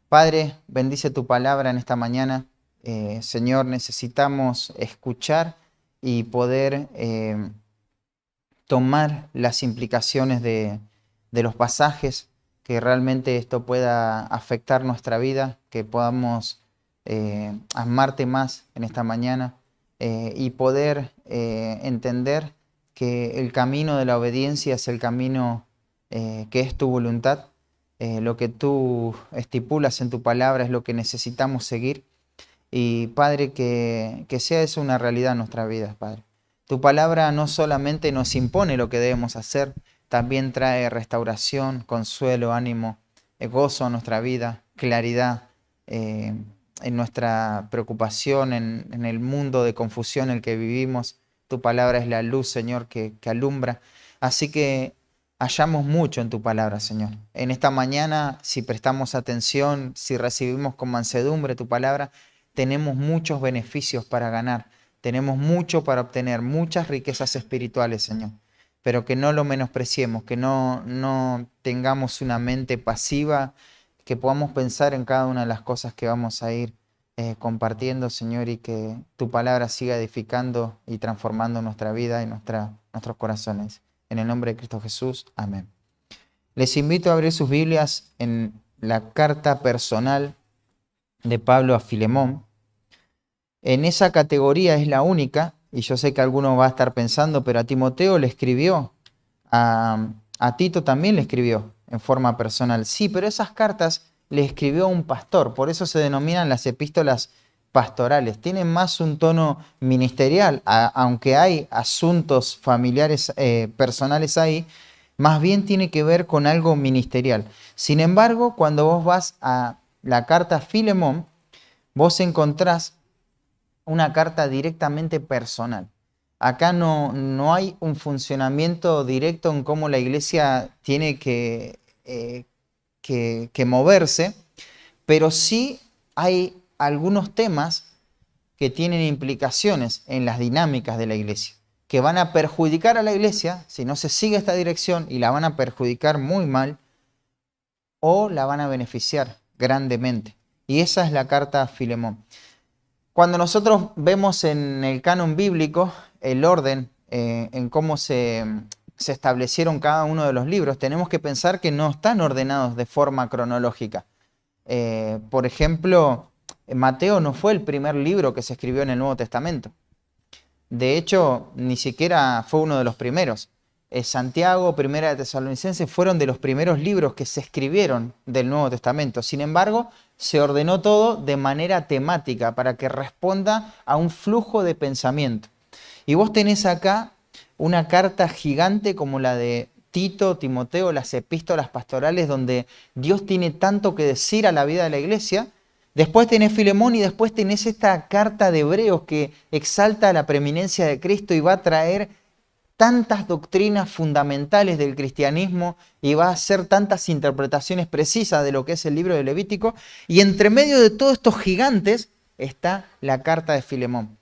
Padre, bendice tu palabra en esta mañana. Señor, necesitamos escuchar y poder tomar las implicaciones de los pasajes, que realmente esto pueda afectar nuestra vida, que podamos amarte más en esta mañana y poder entender que el camino de la obediencia es el camino que es tu voluntad. Lo que tú estipulas en tu palabra es lo que necesitamos seguir. Y Padre, que sea eso una realidad en nuestra vida, Padre. Tu palabra no solamente nos impone lo que debemos hacer, también trae restauración, consuelo, ánimo, gozo a nuestra vida, claridad eh, en nuestra preocupación, en el mundo de confusión en el que vivimos. Tu palabra es la luz, Señor, que alumbra. Así que hallamos mucho en tu palabra, Señor. En esta mañana, si prestamos atención, si recibimos con mansedumbre tu palabra, tenemos muchos beneficios para ganar, tenemos mucho para obtener, muchas riquezas espirituales, Señor. Pero que no lo menospreciemos, que no tengamos una mente pasiva, que podamos pensar en cada una de las cosas que vamos a ir compartiendo, Señor, y que tu palabra siga edificando y transformando nuestra vida y nuestros corazones. En el nombre de Cristo Jesús, amén. Les invito a abrir sus Biblias en la carta personal de Pablo a Filemón. En esa categoría es la única, y yo sé que alguno va a estar pensando, pero a Timoteo le escribió, a Tito también le escribió en forma personal. Sí, pero esas cartas le escribió a un pastor, por eso se denominan las epístolas pastorales. Tienen más un tono ministerial, aunque hay asuntos familiares, personales ahí, más bien tiene que ver con algo ministerial. Sin embargo, cuando vos vas a la carta a Filemón, vos encontrás una carta directamente personal. Acá no hay un funcionamiento directo en cómo la iglesia tiene que moverse, pero sí hay algunos temas que tienen implicaciones en las dinámicas de la iglesia, que van a perjudicar a la iglesia si no se sigue esta dirección, y la van a perjudicar muy mal o la van a beneficiar grandemente. Y esa es la carta a Filemón. Cuando nosotros vemos en el canon bíblico el orden en cómo se establecieron cada uno de los libros, tenemos que pensar que no están ordenados de forma cronológica. Por ejemplo, Mateo no fue el primer libro que se escribió en el Nuevo Testamento. De hecho, ni siquiera fue uno de los primeros. Santiago, Primera de Tesalonicenses fueron de los primeros libros que se escribieron del Nuevo Testamento. Sin embargo, se ordenó todo de manera temática para que responda a un flujo de pensamiento. Y vos tenés acá una carta gigante como la de Tito, Timoteo, las epístolas pastorales, donde Dios tiene tanto que decir a la vida de la iglesia. Después tenés Filemón y después tenés esta carta de Hebreos que exalta la preeminencia de Cristo y va a traer tantas doctrinas fundamentales del cristianismo y va a hacer tantas interpretaciones precisas de lo que es el libro de Levítico. Y entre medio de todos estos gigantes está la carta de Filemón,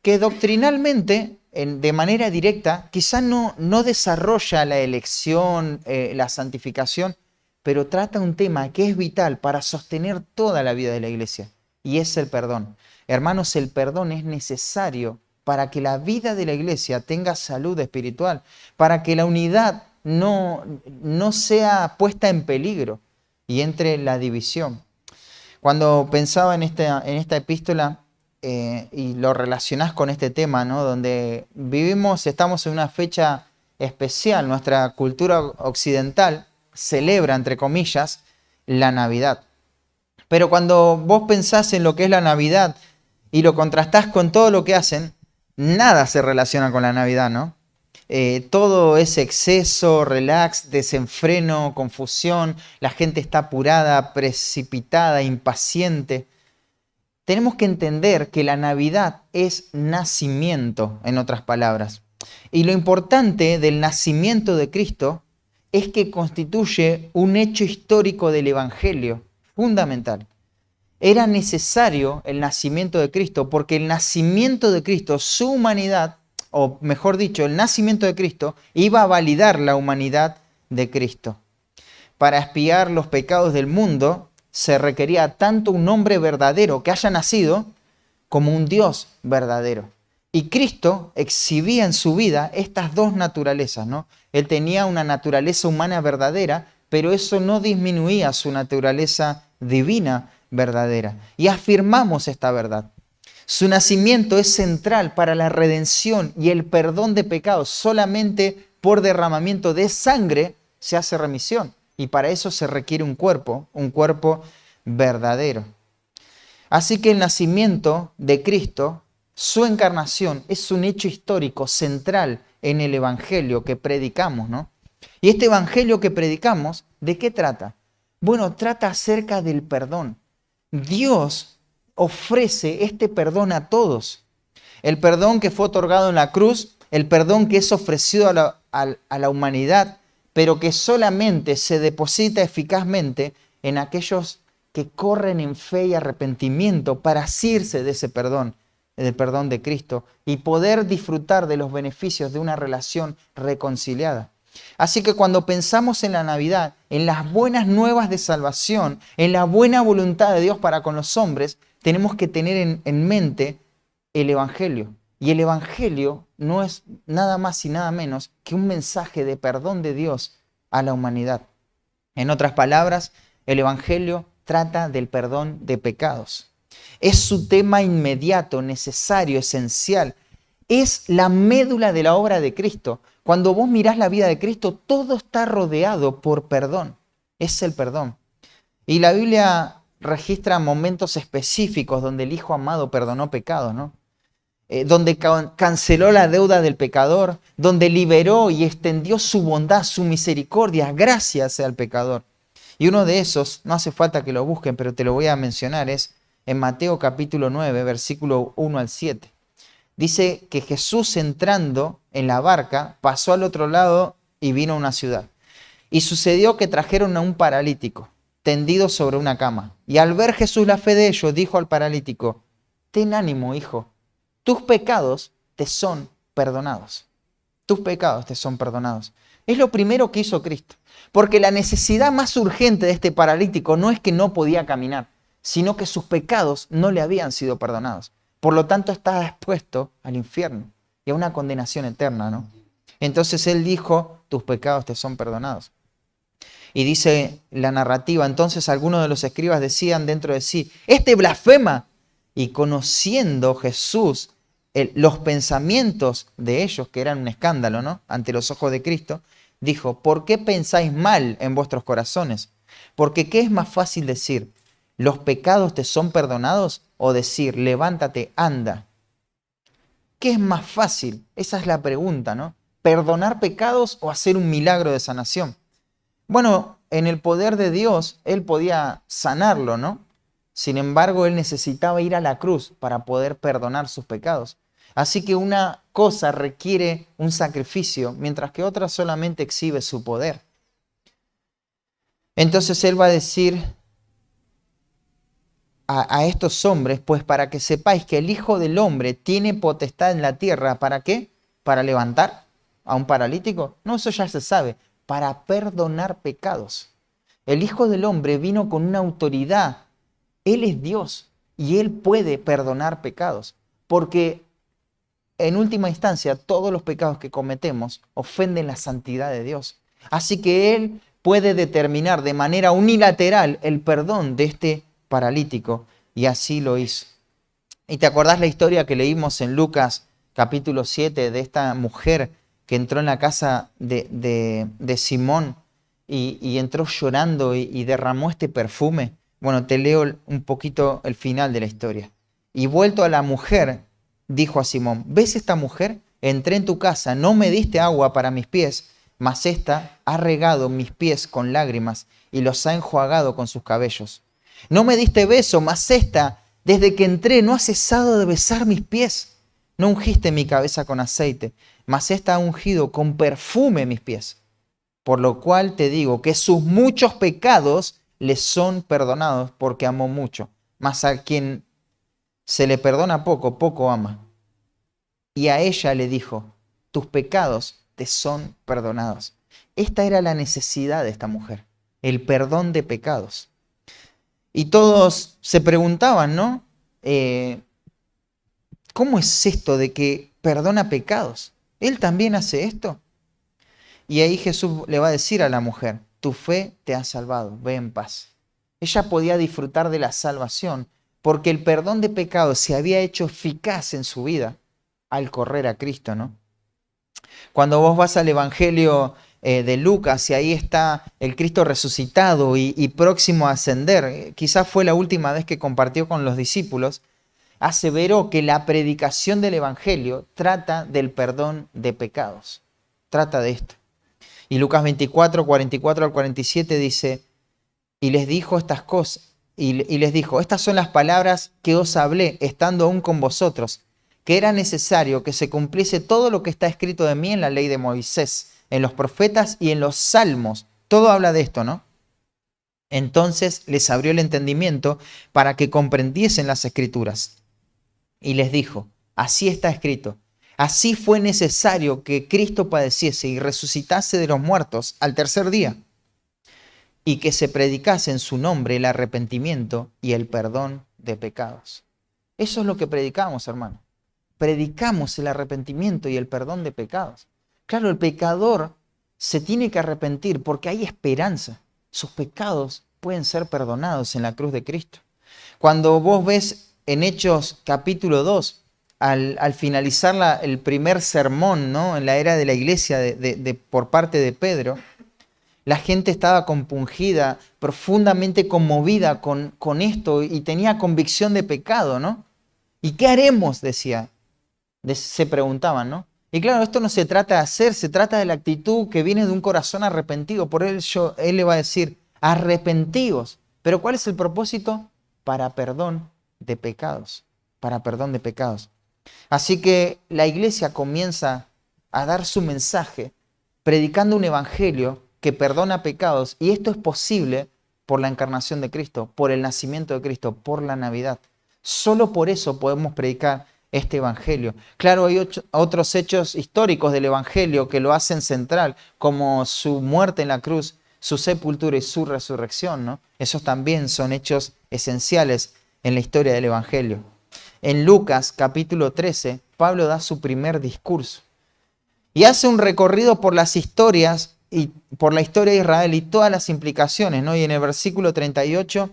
que doctrinalmente, de manera directa, quizá no desarrolla la elección, la santificación, pero trata un tema que es vital para sostener toda la vida de la iglesia, y es el perdón. Hermanos, el perdón es necesario para que la vida de la iglesia tenga salud espiritual, para que la unidad no sea puesta en peligro y entre la división. Cuando pensaba en esta epístola y lo relacionás con este tema, ¿no? Donde vivimos, estamos en una fecha especial, nuestra cultura occidental celebra, entre comillas, la Navidad. Pero cuando vos pensás en lo que es la Navidad y lo contrastás con todo lo que hacen, nada se relaciona con la Navidad, ¿no? Todo es exceso, relax, desenfreno, confusión, la gente está apurada, precipitada, impaciente. Tenemos que entender que la Navidad es nacimiento, en otras palabras. Y lo importante del nacimiento de Cristo es que constituye un hecho histórico del Evangelio, fundamental. Era necesario el nacimiento de Cristo porque el nacimiento de Cristo, su humanidad, o mejor dicho, el nacimiento de Cristo, iba a validar la humanidad de Cristo. Para expiar los pecados del mundo, se requería tanto un hombre verdadero que haya nacido como un Dios verdadero. Y Cristo exhibía en su vida estas dos naturalezas, ¿no? Él tenía una naturaleza humana verdadera, pero eso no disminuía su naturaleza divina verdadera. Y afirmamos esta verdad. Su nacimiento es central para la redención y el perdón de pecados. Solamente por derramamiento de sangre se hace remisión. Y para eso se requiere un cuerpo verdadero. Así que el nacimiento de Cristo, su encarnación, es un hecho histórico central en el evangelio que predicamos, ¿no? Y este evangelio que predicamos, ¿de qué trata? Bueno, trata acerca del perdón. Dios ofrece este perdón a todos. El perdón que fue otorgado en la cruz, el perdón que es ofrecido a la humanidad, pero que solamente se deposita eficazmente en aquellos que corren en fe y arrepentimiento para asirse de ese perdón, del perdón de Cristo, y poder disfrutar de los beneficios de una relación reconciliada. Así que cuando pensamos en la Navidad, en las buenas nuevas de salvación, en la buena voluntad de Dios para con los hombres, tenemos que tener en mente el Evangelio. Y el Evangelio no es nada más y nada menos que un mensaje de perdón de Dios a la humanidad. En otras palabras, el Evangelio trata del perdón de pecados. Es su tema inmediato, necesario, esencial. Es la médula de la obra de Cristo. Cuando vos mirás la vida de Cristo, todo está rodeado por perdón. Es el perdón. Y la Biblia registra momentos específicos donde el Hijo amado perdonó pecados, ¿no? Donde canceló la deuda del pecador, donde liberó y extendió su bondad, su misericordia, gracias al pecador. Y uno de esos, no hace falta que lo busquen, pero te lo voy a mencionar, es en Mateo capítulo 9, versículo 1 al 7. Dice que Jesús, entrando en la barca, pasó al otro lado y vino a una ciudad. Y sucedió que trajeron a un paralítico, tendido sobre una cama. Y al ver Jesús la fe de ellos, dijo al paralítico: ten ánimo, hijo, tus pecados te son perdonados. Tus pecados te son perdonados. Es lo primero que hizo Cristo. Porque la necesidad más urgente de este paralítico no es que no podía caminar, sino que sus pecados no le habían sido perdonados. Por lo tanto, estaba expuesto al infierno y a una condenación eterna, ¿no? Entonces él dijo: tus pecados te son perdonados. Y dice la narrativa: entonces algunos de los escribas decían dentro de sí: este blasfema. Y conociendo Jesús los pensamientos de ellos, que eran un escándalo, ¿no?, ante los ojos de Cristo, dijo: ¿por qué pensáis mal en vuestros corazones? Porque ¿qué es más fácil decir: los pecados te son perdonados? O decir: levántate, anda. ¿Qué es más fácil? Esa es la pregunta, ¿no? ¿Perdonar pecados o hacer un milagro de sanación? Bueno, en el poder de Dios, Él podía sanarlo, ¿no? Sin embargo, Él necesitaba ir a la cruz para poder perdonar sus pecados. Así que una cosa requiere un sacrificio, mientras que otra solamente exhibe su poder. Entonces Él va a decir a estos hombres: pues para que sepáis que el Hijo del Hombre tiene potestad en la tierra. ¿Para qué? ¿Para levantar a un paralítico? No, eso ya se sabe. Para perdonar pecados. El Hijo del Hombre vino con una autoridad. Él es Dios y Él puede perdonar pecados. Porque en última instancia, todos los pecados que cometemos ofenden la santidad de Dios. Así que Él puede determinar de manera unilateral el perdón de este paralítico, y así lo hizo. ¿Y te acordás la historia que leímos en Lucas capítulo 7 de esta mujer que entró en la casa de Simón y entró llorando y derramó este perfume? Bueno, te leo un poquito el final de la historia. Y vuelto a la mujer, dijo a Simón: ¿ves esta mujer? Entré en tu casa, no me diste agua para mis pies, mas ésta ha regado mis pies con lágrimas y los ha enjuagado con sus cabellos. No me diste beso, mas ésta, desde que entré, no ha cesado de besar mis pies. No ungiste mi cabeza con aceite, mas ésta ha ungido con perfume mis pies. Por lo cual te digo que sus muchos pecados le son perdonados, porque amó mucho. Mas a quien se le perdona poco, poco ama. Y a ella le dijo: tus pecados te son perdonados. Esta era la necesidad de esta mujer, el perdón de pecados. Y todos se preguntaban, ¿no? ¿Cómo es esto de que perdona pecados? ¿Él también hace esto? Y ahí Jesús le va a decir a la mujer, tu fe te ha salvado, ve en paz. Ella podía disfrutar de la salvación porque el perdón de pecados se había hecho eficaz en su vida al correr a Cristo, ¿no? Cuando vos vas al Evangelio de Lucas y ahí está el Cristo resucitado y próximo a ascender, quizás fue la última vez que compartió con los discípulos, aseveró que la predicación del Evangelio trata del perdón de pecados, trata de esto. Y Lucas 24, 44 al 47 dice, y les dijo estas cosas, y les dijo, estas son las palabras que os hablé estando aún con vosotros, que era necesario que se cumpliese todo lo que está escrito de mí en la ley de Moisés, en los profetas y en los salmos. Todo habla de esto, ¿no? Entonces les abrió el entendimiento para que comprendiesen las escrituras. Y les dijo, así está escrito, así fue necesario que Cristo padeciese y resucitase de los muertos al tercer día, y que se predicase en su nombre el arrepentimiento y el perdón de pecados. Eso es lo que predicamos, hermano. Predicamos el arrepentimiento y el perdón de pecados. Claro, el pecador se tiene que arrepentir porque hay esperanza. Sus pecados pueden ser perdonados en la cruz de Cristo. Cuando vos ves en Hechos capítulo 2, al finalizar el primer sermón, ¿no?, en la era de la iglesia por parte de Pedro, la gente estaba compungida, profundamente conmovida con esto y tenía convicción de pecado, ¿no? ¿Y qué haremos?, se preguntaban, ¿no? Y claro, esto no se trata de hacer, se trata de la actitud que viene de un corazón arrepentido. Por eso él le va a decir, arrepentíos. ¿Pero cuál es el propósito? Para perdón de pecados, para perdón de pecados. Así que la iglesia comienza a dar su mensaje, predicando un evangelio que perdona pecados, y esto es posible por la encarnación de Cristo, por el nacimiento de Cristo, por la Navidad. Solo por eso podemos predicar este evangelio. Claro, hay otros hechos históricos del evangelio que lo hacen central, como su muerte en la cruz, su sepultura y su resurrección, ¿no? Esos también son hechos esenciales en la historia del evangelio. En Lucas capítulo 13, Pablo da su primer discurso y hace un recorrido por las historias y por la historia de Israel y todas las implicaciones, ¿no? Y en el versículo 38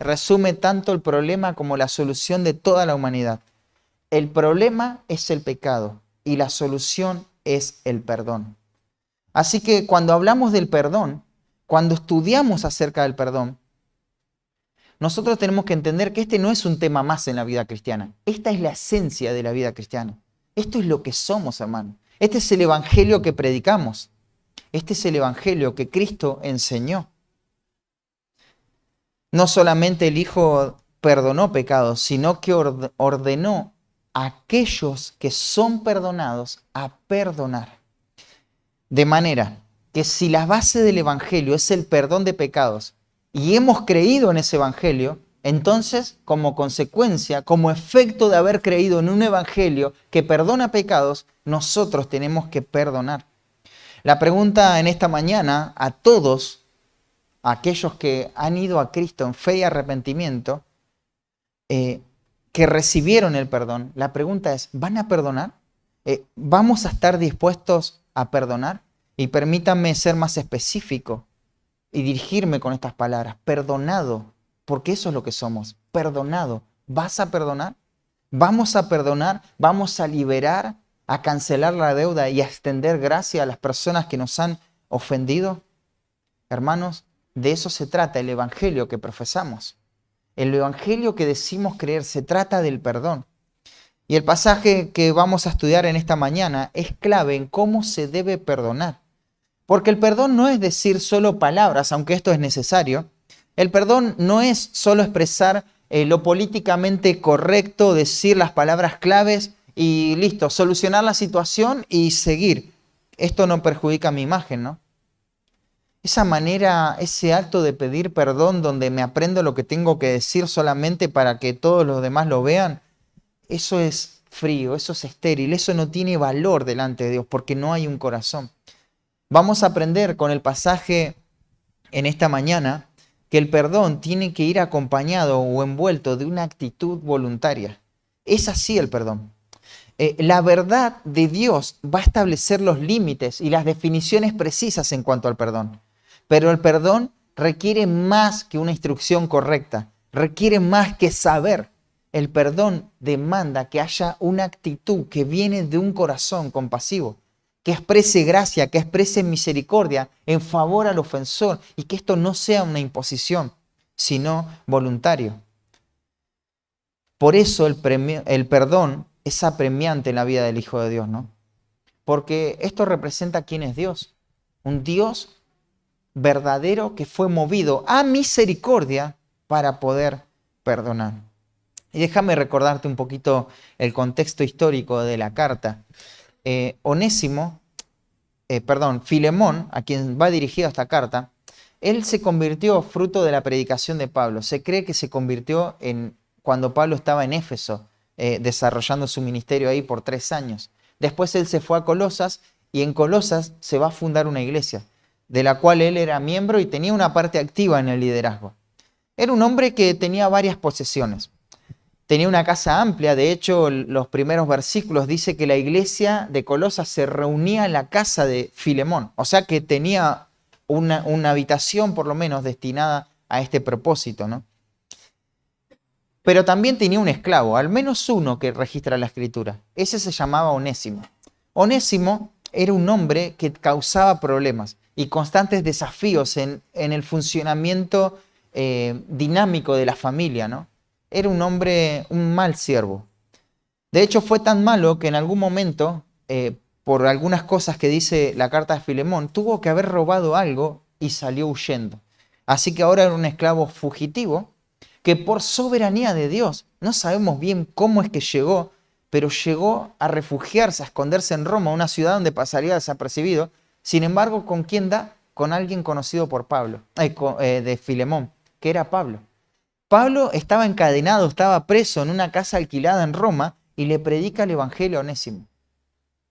resume tanto el problema como la solución de toda la humanidad. El problema es el pecado y la solución es el perdón. Así que cuando hablamos del perdón, cuando estudiamos acerca del perdón, nosotros tenemos que entender que este no es un tema más en la vida cristiana. Esta es la esencia de la vida cristiana. Esto es lo que somos, hermano. Este es el evangelio que predicamos. Este es el evangelio que Cristo enseñó. No solamente el Hijo perdonó pecados, sino que ordenó a aquellos que son perdonados a perdonar. De manera que si la base del evangelio es el perdón de pecados y hemos creído en ese evangelio, entonces, como consecuencia, como efecto de haber creído en un evangelio que perdona pecados, nosotros tenemos que perdonar. La pregunta en esta mañana a todos aquellos que han ido a Cristo en fe y arrepentimiento, que recibieron el perdón, la pregunta es, ¿van a perdonar? ¿Vamos a estar dispuestos a perdonar? Y permítanme ser más específico y dirigirme con estas palabras, perdonado, porque eso es lo que somos, perdonado. ¿Vas a perdonar? ¿Vamos a perdonar? ¿Vamos a liberar, a cancelar la deuda y a extender gracia a las personas que nos han ofendido? Hermanos, de eso se trata el evangelio que profesamos. El evangelio que decimos creer se trata del perdón. Y el pasaje que vamos a estudiar en esta mañana es clave en cómo se debe perdonar. Porque el perdón no es decir solo palabras, aunque esto es necesario. El perdón no es solo expresar lo políticamente correcto, decir las palabras claves y listo, solucionar la situación y seguir. Esto no perjudica mi imagen, ¿no? Esa manera, ese acto de pedir perdón donde me aprendo lo que tengo que decir solamente para que todos los demás lo vean, eso es frío, eso es estéril, eso no tiene valor delante de Dios porque no hay un corazón. Vamos a aprender con el pasaje en esta mañana que el perdón tiene que ir acompañado o envuelto de una actitud voluntaria. Es así el perdón. La verdad de Dios va a establecer los límites y las definiciones precisas en cuanto al perdón. Pero el perdón requiere más que una instrucción correcta, requiere más que saber. El perdón demanda que haya una actitud que viene de un corazón compasivo, que exprese gracia, que exprese misericordia en favor al ofensor y que esto no sea una imposición, sino voluntario. Por eso el perdón es apremiante en la vida del Hijo de Dios, ¿no? Porque esto representa quién es Dios. Un Dios verdadero que fue movido a misericordia para poder perdonar. Y déjame recordarte un poquito el contexto histórico de la carta. Filemón, a quien va dirigida esta carta, él se convirtió fruto de la predicación de Pablo. Se cree que se convirtió cuando Pablo estaba en Éfeso, desarrollando su ministerio ahí por 3 años. Después él se fue a Colosas y en Colosas se va a fundar una iglesia, de la cual él era miembro y tenía una parte activa en el liderazgo. Era un hombre que tenía varias posesiones. Tenía una casa amplia, de hecho los primeros versículos dice que la iglesia de Colosas se reunía en la casa de Filemón, o sea que tenía una habitación por lo menos destinada a este propósito, ¿no? Pero también tenía un esclavo, al menos uno que registra la escritura. Ese se llamaba Onésimo. Onésimo era un hombre que causaba problemas y constantes desafíos en el funcionamiento dinámico de la familia, ¿no? Era un hombre, un mal siervo. De hecho, fue tan malo que en algún momento, por algunas cosas que dice la carta de Filemón, tuvo que haber robado algo y salió huyendo. Así que ahora era un esclavo fugitivo que por soberanía de Dios, no sabemos bien cómo es que llegó, pero llegó a refugiarse, a esconderse en Roma, una ciudad donde pasaría desapercibido. Sin embargo, ¿con quién da? Con alguien conocido por Pablo, de Filemón, que era Pablo. Pablo estaba encadenado, estaba preso en una casa alquilada en Roma y le predica el evangelio a Onésimo.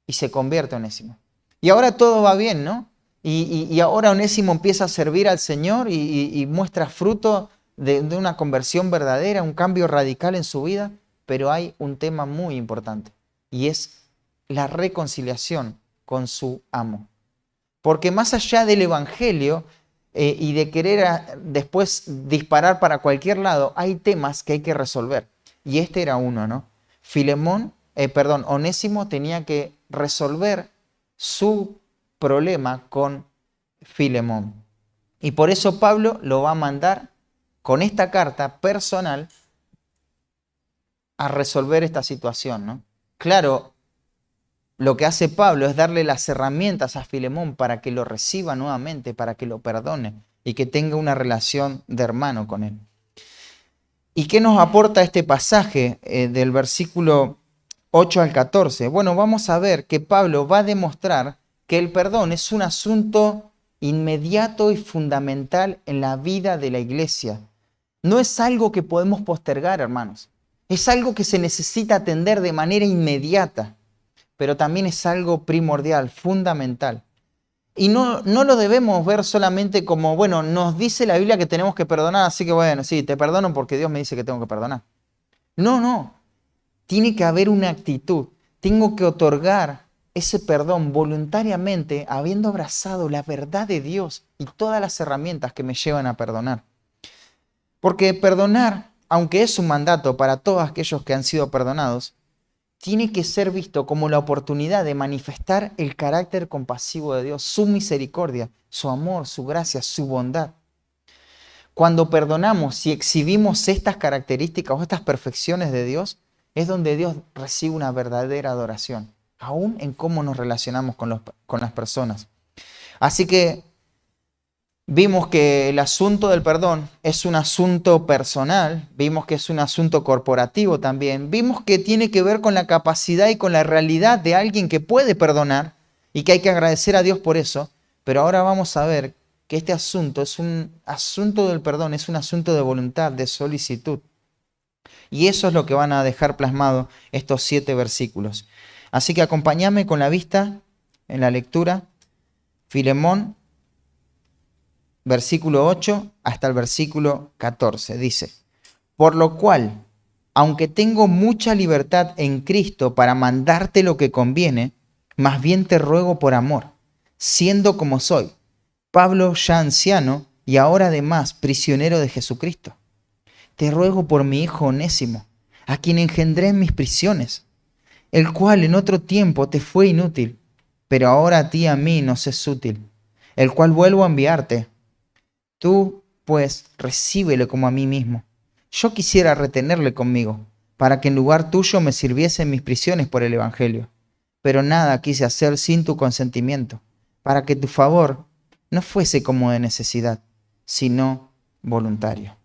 Y se convierte Onésimo. Y ahora todo va bien, ¿no? Y ahora Onésimo empieza a servir al Señor y muestra fruto de una conversión verdadera, un cambio radical en su vida. Pero hay un tema muy importante y es la reconciliación con su amo. Porque más allá del evangelio y de querer después disparar para cualquier lado, hay temas que hay que resolver. Y este era uno, ¿no? Onésimo tenía que resolver su problema con Filemón. Y por eso Pablo lo va a mandar con esta carta personal a resolver esta situación, ¿no? Claro, lo que hace Pablo es darle las herramientas a Filemón para que lo reciba nuevamente, para que lo perdone y que tenga una relación de hermano con él. ¿Y qué nos aporta este pasaje del versículo 8 al 14? Bueno, vamos a ver que Pablo va a demostrar que el perdón es un asunto inmediato y fundamental en la vida de la iglesia. No es algo que podemos postergar, hermanos. Es algo que se necesita atender de manera inmediata, pero también es algo primordial, fundamental. Y no lo debemos ver solamente como, bueno, nos dice la Biblia que tenemos que perdonar, así que bueno, sí, te perdono porque Dios me dice que tengo que perdonar. No. Tiene que haber una actitud. Tengo que otorgar ese perdón voluntariamente, habiendo abrazado la verdad de Dios y todas las herramientas que me llevan a perdonar. Porque perdonar, aunque es un mandato para todos aquellos que han sido perdonados, tiene que ser visto como la oportunidad de manifestar el carácter compasivo de Dios, su misericordia, su amor, su gracia, su bondad. Cuando perdonamos y exhibimos estas características o estas perfecciones de Dios, es donde Dios recibe una verdadera adoración, aún en cómo nos relacionamos con las personas. Así que vimos que el asunto del perdón es un asunto personal, vimos que es un asunto corporativo también, vimos que tiene que ver con la capacidad y con la realidad de alguien que puede perdonar y que hay que agradecer a Dios por eso, pero ahora vamos a ver que este asunto es un asunto del perdón, es un asunto de voluntad, de solicitud. Y eso es lo que van a dejar plasmado estos 7 versículos. Así que acompáñame con la vista en la lectura. Filemón versículo 8 hasta el versículo 14. Dice, por lo cual, aunque tengo mucha libertad en Cristo para mandarte lo que conviene, más bien te ruego por amor, siendo como soy, Pablo ya anciano y ahora además prisionero de Jesucristo. Te ruego por mi hijo Onésimo, a quien engendré en mis prisiones, el cual en otro tiempo te fue inútil, pero ahora a ti y a mí nos es útil, el cual vuelvo a enviarte. Tú, pues, recíbele como a mí mismo. Yo quisiera retenerle conmigo, para que en lugar tuyo me sirviese en mis prisiones por el Evangelio. Pero nada quise hacer sin tu consentimiento, para que tu favor no fuese como de necesidad, sino voluntario.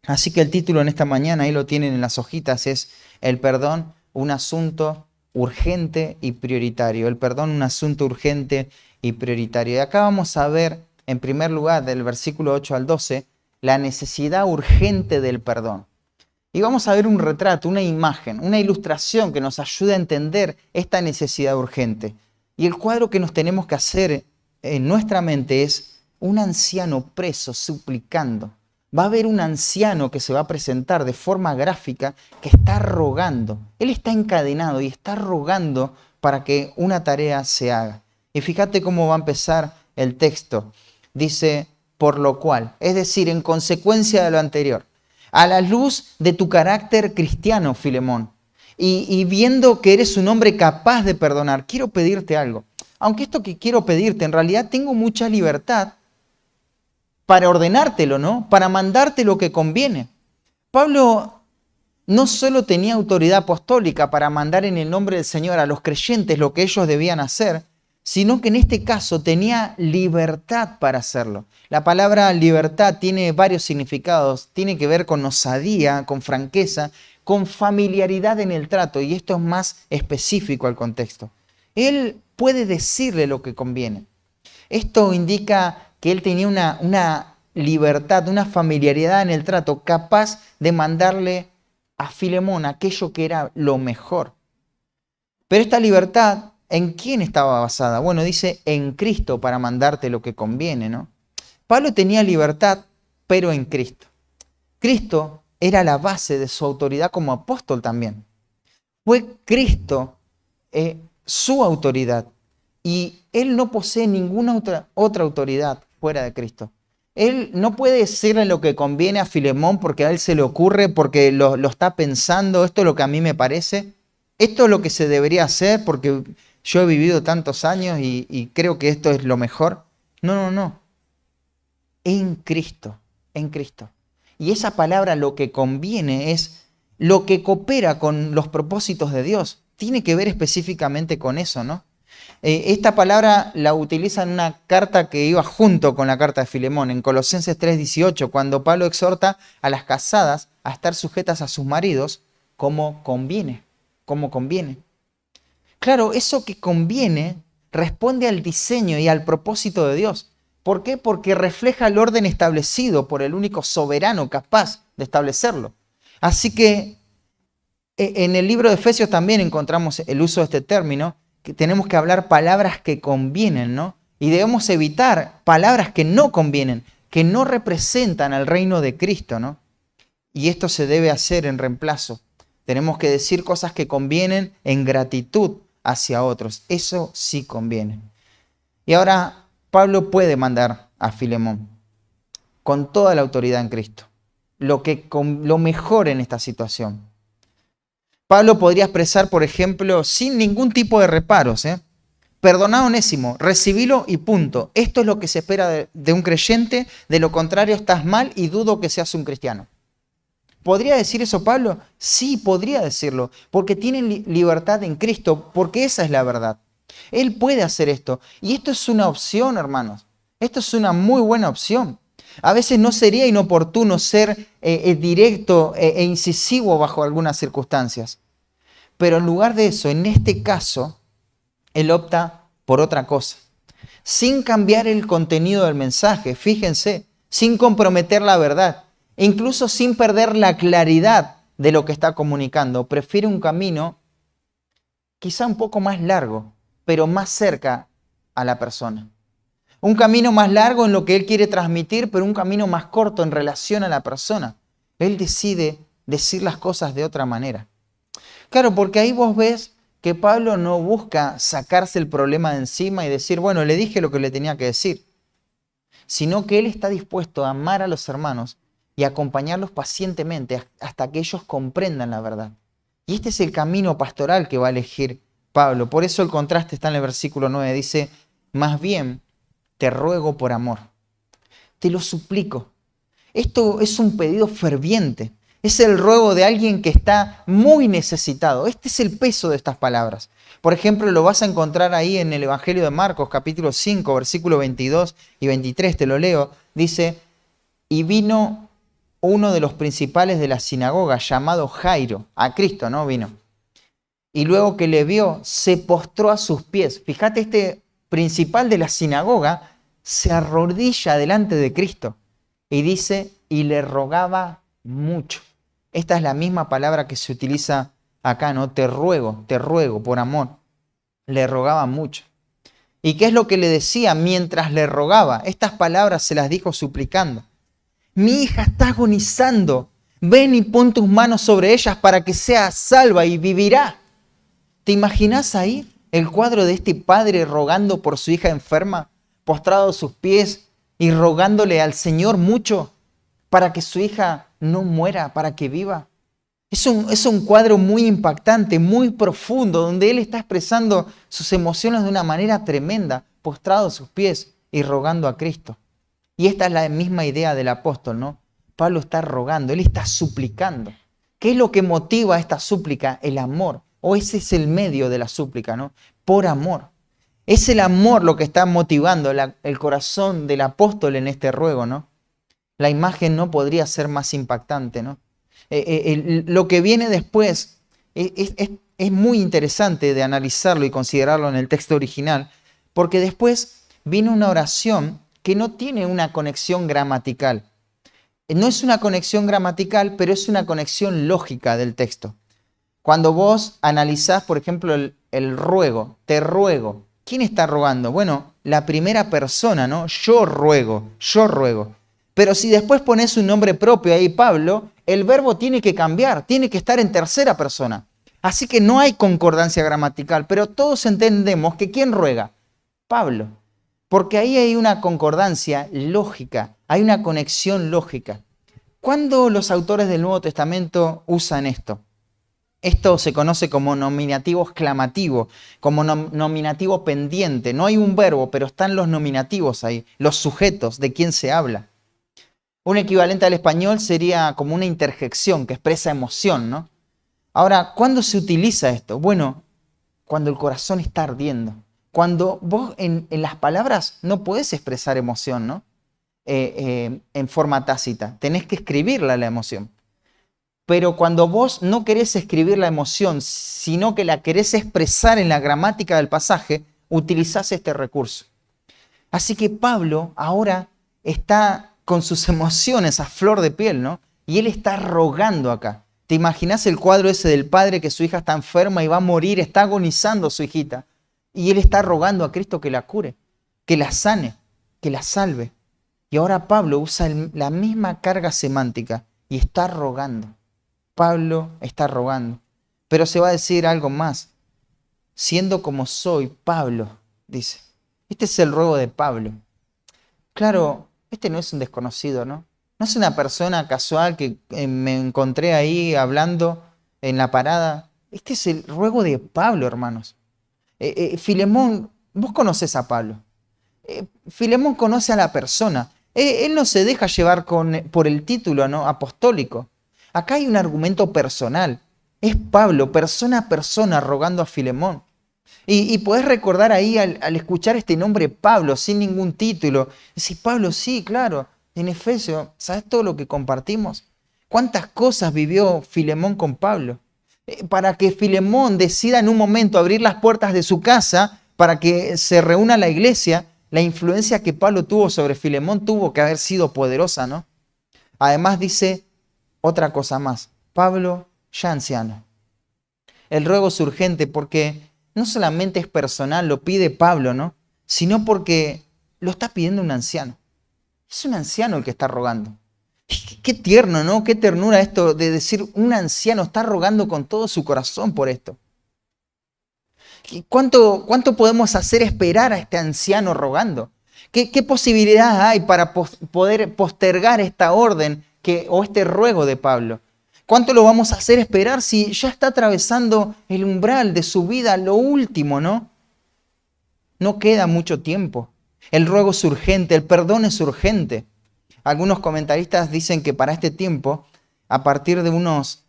Así que el título en esta mañana, ahí lo tienen en las hojitas, es El perdón, un asunto urgente y prioritario. El perdón, un asunto urgente y prioritario. Y acá vamos a ver, en primer lugar, del versículo 8 al 12, la necesidad urgente del perdón. Y vamos a ver un retrato, una imagen, una ilustración que nos ayude a entender esta necesidad urgente. Y el cuadro que nos tenemos que hacer en nuestra mente es un anciano preso suplicando. Va a haber un anciano que se va a presentar de forma gráfica que está rogando. Él está encadenado y está rogando para que una tarea se haga. Y fíjate cómo va a empezar el texto. Dice, por lo cual, es decir, en consecuencia de lo anterior, a la luz de tu carácter cristiano, Filemón, y viendo que eres un hombre capaz de perdonar, quiero pedirte algo. Aunque esto que quiero pedirte, en realidad tengo mucha libertad para ordenártelo, ¿no? Para mandarte lo que conviene. Pablo no solo tenía autoridad apostólica para mandar en el nombre del Señor a los creyentes lo que ellos debían hacer, sino que en este caso tenía libertad para hacerlo. La palabra libertad tiene varios significados, tiene que ver con osadía, con franqueza, con familiaridad en el trato, y esto es más específico al contexto. Él puede decirle lo que conviene. Esto indica que él tenía una libertad, una familiaridad en el trato, capaz de mandarle a Filemón aquello que era lo mejor. Pero esta libertad, ¿en quién estaba basada? Bueno, dice en Cristo para mandarte lo que conviene, ¿no? Pablo tenía libertad, pero en Cristo. Cristo era la base de su autoridad como apóstol también. Fue Cristo su autoridad. Y él no posee ninguna otra autoridad fuera de Cristo. Él no puede decirle lo que conviene a Filemón porque a él se le ocurre, porque lo está pensando, esto es lo que a mí me parece, esto es lo que se debería hacer porque yo he vivido tantos años y creo que esto es lo mejor. No, no, no. En Cristo, en Cristo. Y esa palabra lo que conviene es lo que coopera con los propósitos de Dios. Tiene que ver específicamente con eso, ¿no? Esta palabra la utiliza en una carta que iba junto con la carta de Filemón, en Colosenses 3:18, cuando Pablo exhorta a las casadas a estar sujetas a sus maridos como conviene, como conviene. Claro, eso que conviene responde al diseño y al propósito de Dios. ¿Por qué? Porque refleja el orden establecido por el único soberano capaz de establecerlo. Así que en el libro de Efesios también encontramos el uso de este término, que tenemos que hablar palabras que convienen, ¿no? Y debemos evitar palabras que no convienen, que no representan al reino de Cristo, ¿no? Y esto se debe hacer en reemplazo. Tenemos que decir cosas que convienen en gratitud hacia otros. Eso sí conviene. Y ahora Pablo puede mandar a Filemón con toda la autoridad en Cristo lo mejor en esta situación. Pablo podría expresar, por ejemplo, sin ningún tipo de reparos, perdoná a Onésimo, recibilo y punto. Esto es lo que se espera de un creyente, de lo contrario estás mal y dudo que seas un cristiano. ¿Podría decir eso Pablo? Sí, podría decirlo, porque tiene libertad en Cristo, porque esa es la verdad. Él puede hacer esto, y esto es una opción, hermanos. Esto es una muy buena opción. A veces no sería inoportuno ser directo e incisivo bajo algunas circunstancias. Pero en lugar de eso, en este caso, él opta por otra cosa. Sin cambiar el contenido del mensaje, fíjense, sin comprometer la verdad, incluso sin perder la claridad de lo que está comunicando. Prefiere un camino quizá un poco más largo, pero más cerca a la persona. Un camino más largo en lo que él quiere transmitir, pero un camino más corto en relación a la persona. Él decide decir las cosas de otra manera. Claro, porque ahí vos ves que Pablo no busca sacarse el problema de encima y decir, bueno, le dije lo que le tenía que decir, sino que él está dispuesto a amar a los hermanos y acompañarlos pacientemente hasta que ellos comprendan la verdad. Y este es el camino pastoral que va a elegir Pablo. Por eso el contraste está en el versículo 9. Dice, más bien te ruego por amor, te lo suplico. Esto es un pedido ferviente. Es el ruego de alguien que está muy necesitado. Este es el peso de estas palabras. Por ejemplo, lo vas a encontrar ahí en el Evangelio de Marcos, capítulo 5, versículo 22 y 23, te lo leo. Dice, y vino uno de los principales de la sinagoga, llamado Jairo, a Cristo, ¿no? Vino. Y luego que le vio, se postró a sus pies. Fíjate, este principal de la sinagoga se arrodilla delante de Cristo. Y dice, y le rogaba mucho. Esta es la misma palabra que se utiliza acá, ¿no? Te ruego, por amor. Le rogaba mucho. ¿Y qué es lo que le decía mientras le rogaba? Estas palabras se las dijo suplicando. Mi hija está agonizando. Ven y pon tus manos sobre ellas para que sea salva y vivirá. ¿Te imaginas ahí el cuadro de este padre rogando por su hija enferma, postrado a sus pies y rogándole al Señor mucho para que su hija no muera, para que viva? Es un cuadro muy impactante, muy profundo, donde él está expresando sus emociones de una manera tremenda, postrado a sus pies y rogando a Cristo. Y esta es la misma idea del apóstol, ¿no? Pablo está rogando, él está suplicando. ¿Qué es lo que motiva esta súplica? El amor. O ese es el medio de la súplica, ¿no? Por amor. Es el amor lo que está motivando el corazón del apóstol en este ruego, ¿no? La imagen no podría ser más impactante, ¿no? Lo que viene después es muy interesante de analizarlo y considerarlo en el texto original, porque después viene una oración que no tiene una conexión gramatical. No es una conexión gramatical, pero es una conexión lógica del texto. Cuando vos analizás, por ejemplo, el ruego, te ruego, ¿quién está rogando? Bueno, la primera persona, ¿no? Yo ruego, yo ruego. Pero si después pones un nombre propio ahí, Pablo, el verbo tiene que cambiar, tiene que estar en tercera persona. Así que no hay concordancia gramatical, pero todos entendemos que ¿quién ruega? Pablo. Porque ahí hay una concordancia lógica, hay una conexión lógica. ¿Cuándo los autores del Nuevo Testamento usan esto? Esto se conoce como nominativo exclamativo, como nominativo pendiente. No hay un verbo, pero están los nominativos ahí, los sujetos de quién se habla. Un equivalente al español sería como una interjección que expresa emoción, ¿no? Ahora, ¿cuándo se utiliza esto? Bueno, cuando el corazón está ardiendo. Cuando vos en las palabras no podés expresar emoción, ¿no? En forma tácita. Tenés que escribirla la emoción. Pero cuando vos no querés escribir la emoción, sino que la querés expresar en la gramática del pasaje, utilizás este recurso. Así que Pablo ahora está con sus emociones a flor de piel, ¿no? Y él está rogando acá. ¿Te imaginas el cuadro ese del padre que su hija está enferma y va a morir, está agonizando su hijita? Y él está rogando a Cristo que la cure, que la sane, que la salve. Y ahora Pablo usa la misma carga semántica y está rogando. Pablo está rogando. Pero se va a decir algo más. Siendo como soy, Pablo, dice. Este es el ruego de Pablo. Claro, este no es un desconocido, ¿no? No es una persona casual que me encontré ahí hablando en la parada. Este es el ruego de Pablo, hermanos. Filemón, vos conocés a Pablo. Filemón conoce a la persona. Él no se deja llevar por el título, ¿no? Apostólico. Acá hay un argumento personal. Es Pablo, persona a persona, rogando a Filemón. Y podés recordar ahí al escuchar este nombre Pablo, sin ningún título. Decís, Pablo, sí, claro, en Efesios, ¿sabes todo lo que compartimos? ¿Cuántas cosas vivió Filemón con Pablo? Para que Filemón decida en un momento abrir las puertas de su casa para que se reúna la iglesia, la influencia que Pablo tuvo sobre Filemón tuvo que haber sido poderosa, ¿no? Además dice otra cosa más, Pablo ya anciano. El ruego es urgente porque no solamente es personal, lo pide Pablo, ¿no? Sino porque lo está pidiendo un anciano. Es un anciano el que está rogando. Qué tierno, ¿no? Qué ternura esto de decir un anciano está rogando con todo su corazón por esto. ¿Cuánto podemos hacer esperar a este anciano rogando? ¿Qué posibilidad hay para poder postergar esta orden o este ruego de Pablo? ¿Cuánto lo vamos a hacer esperar si ya está atravesando el umbral de su vida, lo último, ¿no? No queda mucho tiempo. El ruego es urgente, el perdón es urgente. Algunos comentaristas dicen que para este tiempo, a partir de unos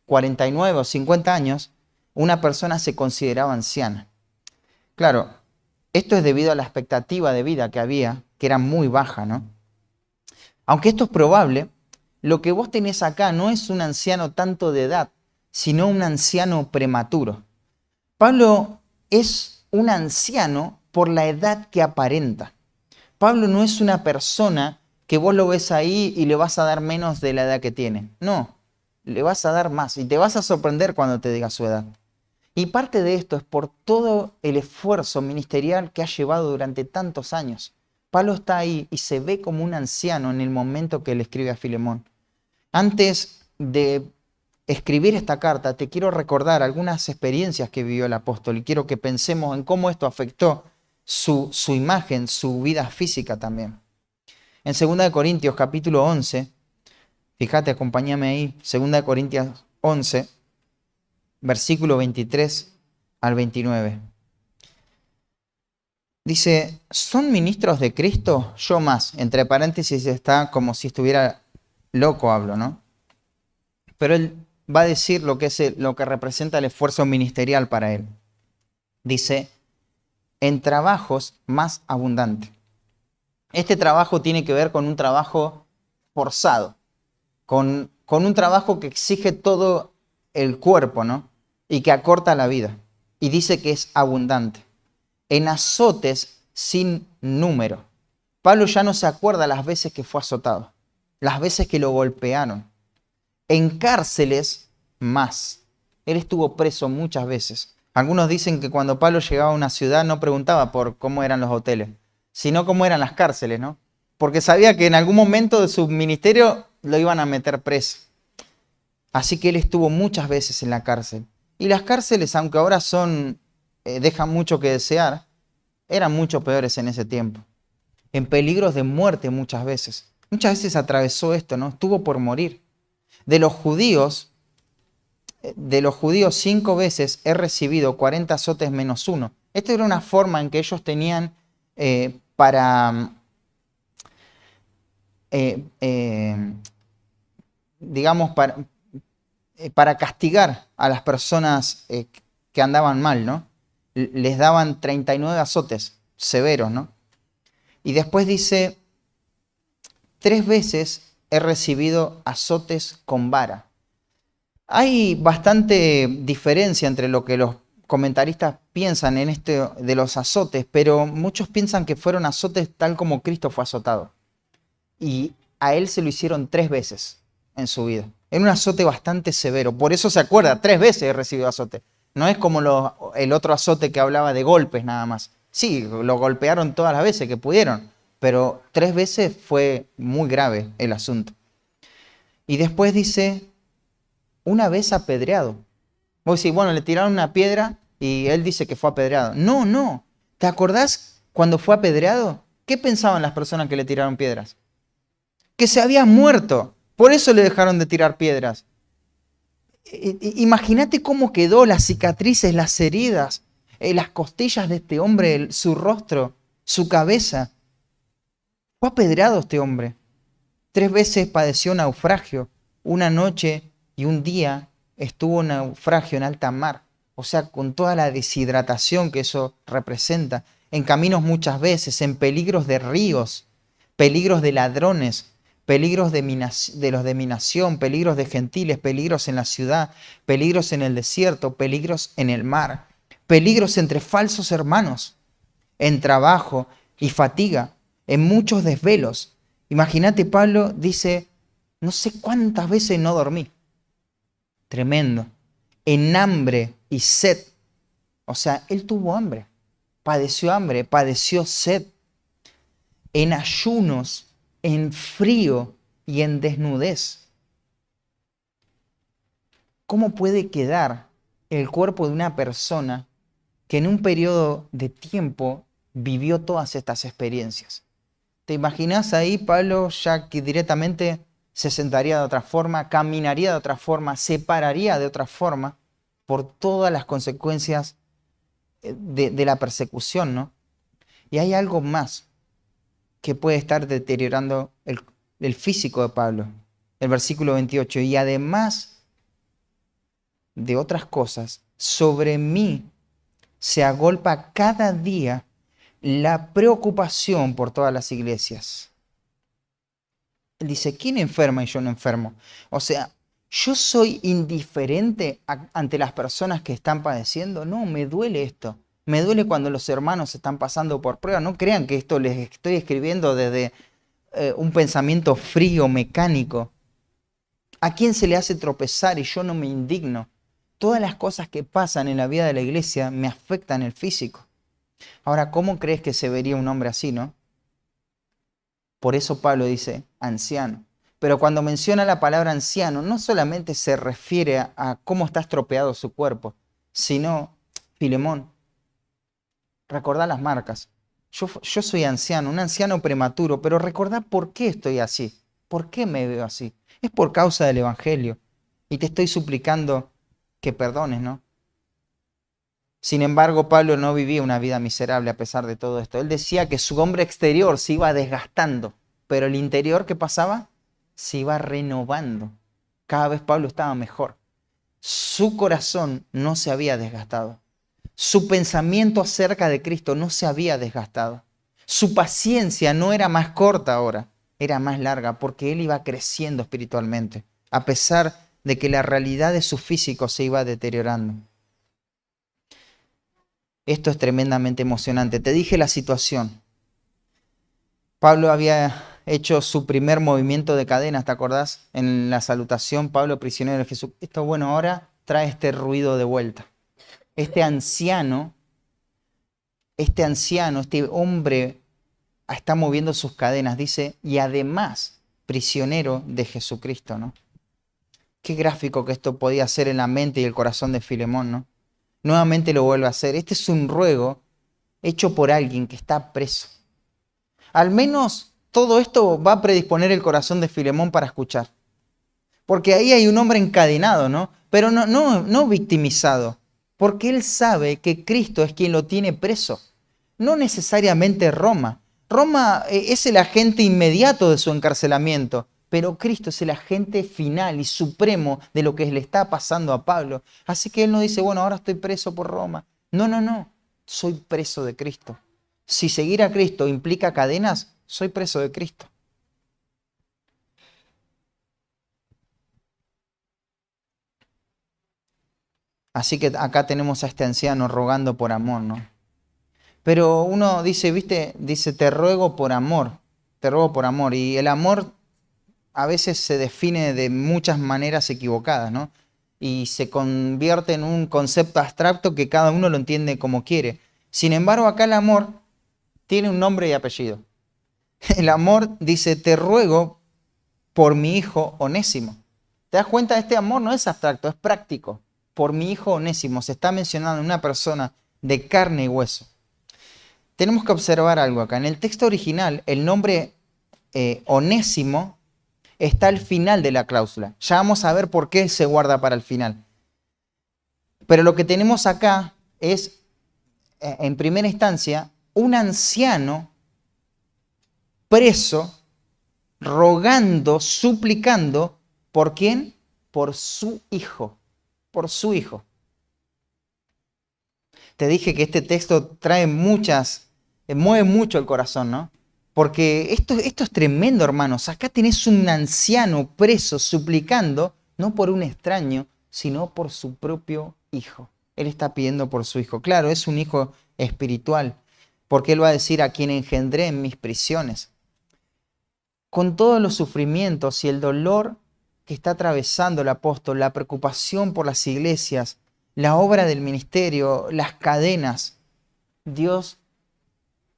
49 o 50 años, una persona se consideraba anciana. Claro, esto es debido a la expectativa de vida que había, que era muy baja, ¿no? Aunque esto es probable, lo que vos tenés acá no es un anciano tanto de edad, sino un anciano prematuro. Pablo es un anciano por la edad que aparenta. Pablo no es una persona que vos lo ves ahí y le vas a dar menos de la edad que tiene. No, le vas a dar más y te vas a sorprender cuando te diga su edad. Y parte de esto es por todo el esfuerzo ministerial que ha llevado durante tantos años. Pablo está ahí y se ve como un anciano en el momento que le escribe a Filemón. Antes de escribir esta carta, te quiero recordar algunas experiencias que vivió el apóstol y quiero que pensemos en cómo esto afectó su imagen, su vida física también. En 2 Corintios capítulo 11, fíjate, acompáñame ahí, 2 Corintios 11, versículo 23 al 29. Dice, ¿son ministros de Cristo? Yo más. Entre paréntesis está como si estuviera loco, hablo, ¿no? Pero él va a decir lo que representa el esfuerzo ministerial para él. Dice, en trabajos más abundantes. Este trabajo tiene que ver con un trabajo forzado, con un trabajo que exige todo el cuerpo, ¿no? Y que acorta la vida. Y dice que es abundante. En azotes sin número. Pablo ya no se acuerda las veces que fue azotado, las veces que lo golpearon. En cárceles más. Él estuvo preso muchas veces. Algunos dicen que cuando Pablo llegaba a una ciudad no preguntaba por cómo eran los hoteles, sino cómo eran las cárceles, ¿no? Porque sabía que en algún momento de su ministerio lo iban a meter preso. Así que él estuvo muchas veces en la cárcel. Y las cárceles, aunque ahora dejan mucho que desear, eran mucho peores en ese tiempo. En peligros de muerte muchas veces. Muchas veces atravesó esto, ¿no? Estuvo por morir. De los judíos 5 veces he recibido 40 azotes menos 1. Esta era una forma en que ellos tenían digamos, para castigar a las personas que andaban mal, ¿no? Les daban 39 azotes severos, ¿no? Y después dice, 3 veces he recibido azotes con vara. Hay bastante diferencia entre lo que los comentaristas piensan en esto de los azotes, pero muchos piensan que fueron azotes tal como Cristo fue azotado. Y a él se lo hicieron 3 veces en su vida. Era un azote bastante severo. Por eso se acuerda, 3 veces he recibido azote. No es como el otro azote que hablaba de golpes nada más. Sí, lo golpearon todas las veces que pudieron, pero 3 veces fue muy grave el asunto. Y después dice, una vez apedreado. Vos decís, bueno, le tiraron una piedra y él dice que fue apedreado. No, no. ¿Te acordás cuando fue apedreado? ¿Qué pensaban las personas que le tiraron piedras? Que se había muerto. Por eso le dejaron de tirar piedras. Imagínate cómo quedó, las cicatrices, las heridas, las costillas de este hombre, su rostro, su cabeza. Fue apedreado este hombre. 3 veces padeció naufragio. Una noche y un día estuvo en naufragio en alta mar. O sea, con toda la deshidratación que eso representa. En caminos muchas veces, en peligros de ríos, peligros de ladrones, peligros de los de minación, peligros de gentiles, peligros en la ciudad, peligros en el desierto, peligros en el mar, peligros entre falsos hermanos, en trabajo y fatiga, en muchos desvelos. Imagínate, Pablo dice, no sé cuántas veces no dormí. Tremendo. En hambre y sed. O sea, él tuvo hambre, padeció sed. en ayunos, en frío y en desnudez. ¿Cómo puede quedar el cuerpo de una persona que en un periodo de tiempo vivió todas estas experiencias? ¿Te imaginas ahí, Pablo, ya que directamente se sentaría de otra forma, caminaría de otra forma, se pararía de otra forma por todas las consecuencias de la persecución, ¿no? Y hay algo más que puede estar deteriorando el físico de Pablo. El versículo 28, y además de otras cosas, sobre mí se agolpa cada día la preocupación por todas las iglesias. Él dice, ¿quién enferma y yo no enfermo? O sea, ¿yo soy indiferente ante las personas que están padeciendo? No, me duele esto. Me duele cuando los hermanos están pasando por prueba. No crean que esto les estoy escribiendo desde un pensamiento frío, mecánico. ¿A quién se le hace tropezar y yo no me indigno? Todas las cosas que pasan en la vida de la iglesia me afectan el físico. Ahora, ¿cómo crees que se vería un hombre así, no? Por eso Pablo dice anciano. Pero cuando menciona la palabra anciano, no solamente se refiere a cómo está estropeado su cuerpo, sino, Filemón, recordá las marcas. Yo soy anciano, un anciano prematuro, pero recordá por qué estoy así, por qué me veo así. Es por causa del Evangelio. Y te estoy suplicando que perdones, ¿no? Sin embargo, Pablo no vivía una vida miserable a pesar de todo esto. Él decía que su hombre exterior se iba desgastando, pero el interior, ¿qué pasaba? Se iba renovando. Cada vez Pablo estaba mejor. Su corazón no se había desgastado. Su pensamiento acerca de Cristo no se había desgastado. Su paciencia no era más corta ahora, era más larga, porque él iba creciendo espiritualmente, a pesar de que la realidad de su físico se iba deteriorando. Esto es tremendamente emocionante. Te dije la situación. Pablo había hecho su primer movimiento de cadenas, ¿te acordás? En la salutación, Pablo, prisionero de Jesús. Esto, bueno, ahora trae este ruido de vuelta. Este anciano, este hombre está moviendo sus cadenas, dice, y además prisionero de Jesucristo, ¿no? Qué gráfico que esto podía ser en la mente y el corazón de Filemón, ¿no? Nuevamente lo vuelve a hacer. Este es un ruego hecho por alguien que está preso. Al menos todo esto va a predisponer el corazón de Filemón para escuchar. Porque ahí hay un hombre encadenado, ¿no? Pero no victimizado. Porque él sabe que Cristo es quien lo tiene preso. No necesariamente Roma. Roma es el agente inmediato de su encarcelamiento. Pero Cristo es el agente final y supremo de lo que le está pasando a Pablo. Así que él no dice, bueno, ahora estoy preso por Roma. No. Soy preso de Cristo. Si seguir a Cristo implica cadenas, soy preso de Cristo. Así que acá tenemos a este anciano rogando por amor, ¿no? Pero uno dice, ¿viste? Dice, te ruego por amor, te ruego por amor. Y el amor a veces se define de muchas maneras equivocadas, ¿no? Y se convierte en un concepto abstracto que cada uno lo entiende como quiere. Sin embargo, acá el amor tiene un nombre y apellido. El amor dice, te ruego por mi hijo Onésimo. ¿Te das cuenta? Este amor no es abstracto, es práctico. Por mi hijo Onésimo se está mencionando una persona de carne y hueso. Tenemos que observar algo acá. En el texto original, el nombre Onésimo está al final de la cláusula. Ya vamos a ver por qué se guarda para el final. Pero lo que tenemos acá es, en primera instancia, un anciano preso, rogando, suplicando, ¿por quién? Por su hijo. Por su hijo. Te dije que este texto trae mueve mucho el corazón, ¿no? Porque esto es tremendo, hermanos. Acá tenés un anciano preso suplicando, no por un extraño, sino por su propio hijo. Él está pidiendo por su hijo. Claro, es un hijo espiritual, porque él va a decir a quien engendré en mis prisiones. Con todos los sufrimientos y el dolor que está atravesando el apóstol, la preocupación por las iglesias, la obra del ministerio, las cadenas, Dios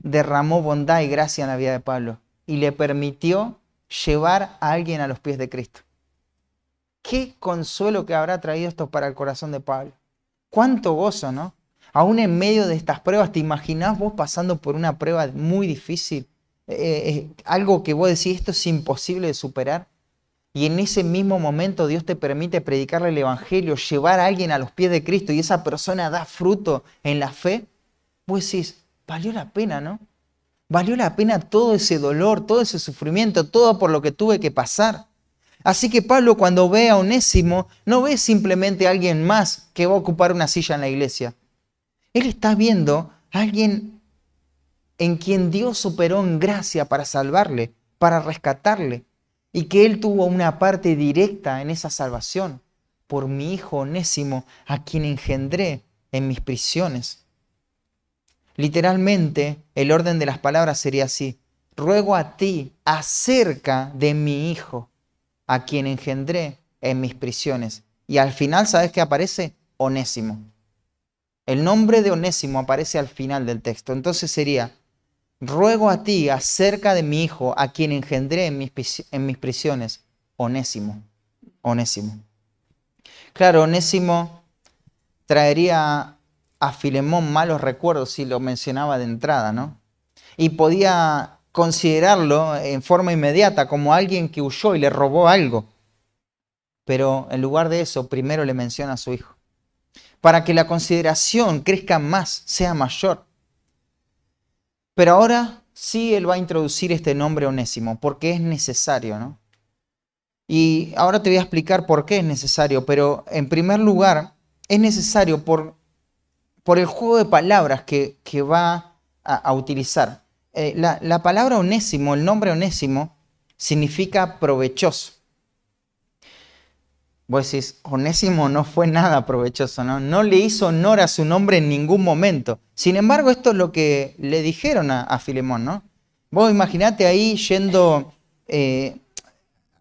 derramó bondad y gracia en la vida de Pablo y le permitió llevar a alguien a los pies de Cristo. Qué consuelo que habrá traído esto para el corazón de Pablo. Cuánto gozo, ¿no? Aún en medio de estas pruebas, ¿te imaginás vos pasando por una prueba muy difícil? Algo que vos decís, esto es imposible de superar. Y en ese mismo momento Dios te permite predicarle el Evangelio, llevar a alguien a los pies de Cristo y esa persona da fruto en la fe. Vos decís, valió la pena, ¿no? Valió la pena todo ese dolor, todo ese sufrimiento, todo por lo que tuve que pasar. Así que Pablo, cuando ve a Onésimo, no ve simplemente a alguien más que va a ocupar una silla en la iglesia. Él está viendo a alguien en quien Dios operó en gracia para salvarle, para rescatarle, y que él tuvo una parte directa en esa salvación por mi hijo Onésimo, a quien engendré en mis prisiones. Literalmente, el orden de las palabras sería así: ruego a ti acerca de mi hijo, a quien engendré en mis prisiones. Y al final, ¿sabes qué aparece? Onésimo. El nombre de Onésimo aparece al final del texto. Entonces sería: ruego a ti acerca de mi hijo, a quien engendré en mis prisiones, Onésimo. Onésimo. Claro, Onésimo traería a Filemón malos recuerdos si lo mencionaba de entrada, ¿no? Y podía considerarlo en forma inmediata como alguien que huyó y le robó algo. Pero en lugar de eso, primero le menciona a su hijo, para que la consideración crezca más, sea mayor. Pero ahora sí él va a introducir este nombre Onésimo, porque es necesario, ¿no? Y ahora te voy a explicar por qué es necesario, pero en primer lugar, es necesario por el juego de palabras que va a utilizar. La palabra Onésimo, el nombre Onésimo, significa provechoso. Vos decís, Onésimo no fue nada provechoso, ¿no? No le hizo honor a su nombre en ningún momento. Sin embargo, esto es lo que le dijeron a Filemón, ¿no? Vos imaginate ahí yendo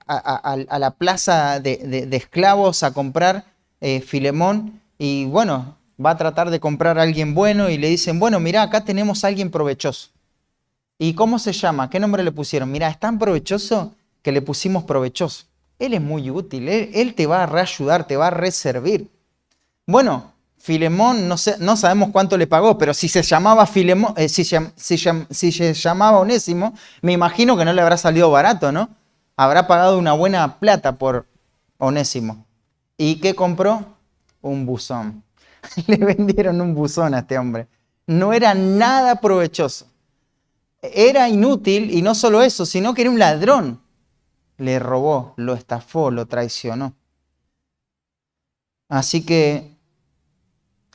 a la plaza de esclavos a comprar Filemón y bueno, va a tratar de comprar a alguien bueno y le dicen, bueno, mira, acá tenemos a alguien provechoso. ¿Y cómo se llama? ¿Qué nombre le pusieron? Mira, es tan provechoso que le pusimos provechoso. Él es muy útil, él te va a reayudar, te va a reservir. Bueno, Filemón, no sé, no sabemos cuánto le pagó, pero si se llamaba Filemón, si se llamaba Onésimo, me imagino que no le habrá salido barato, ¿no? Habrá pagado una buena plata por Onésimo. ¿Y qué compró? Un buzón. Le vendieron un buzón a este hombre. No era nada provechoso. Era inútil y no solo eso, sino que era un ladrón. Le robó, lo estafó, lo traicionó. Así que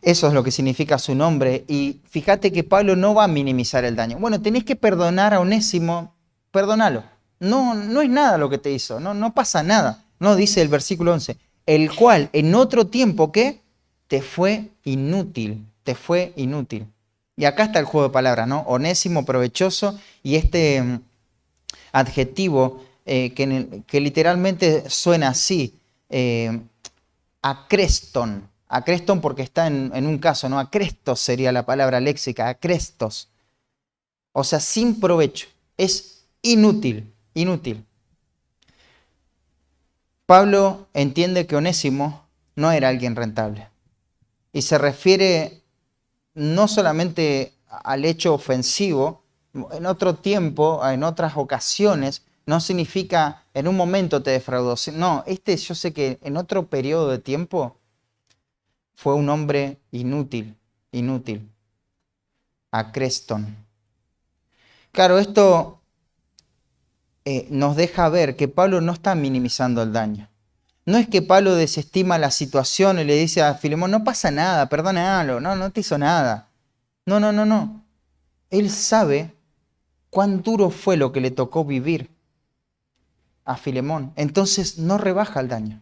eso es lo que significa su nombre. Y fíjate que Pablo no va a minimizar el daño. Bueno, tenés que perdonar a Onésimo, perdónalo. No, no es nada lo que te hizo, no pasa nada. No, dice el versículo 11, el cual en otro tiempo, ¿qué? Te fue inútil, te fue inútil. Y acá está el juego de palabras, ¿no? Onésimo, provechoso, y este adjetivo que literalmente suena así, acreston. Acreston porque está en un caso, ¿no? Acrestos sería la palabra léxica, acrestos. O sea, sin provecho. Es inútil, inútil. Pablo entiende que Onésimo no era alguien rentable. Y se refiere no solamente al hecho ofensivo, en otro tiempo, en otras ocasiones, no significa en un momento te defraudó. No, yo sé que en otro periodo de tiempo fue un hombre inútil, inútil. Acreston. Claro, esto nos deja ver que Pablo no está minimizando el daño. No es que Pablo desestima la situación y le dice a Filemón, no pasa nada, perdónalo, no te hizo nada. No. Él sabe cuán duro fue lo que le tocó vivir a Filemón. Entonces no rebaja el daño.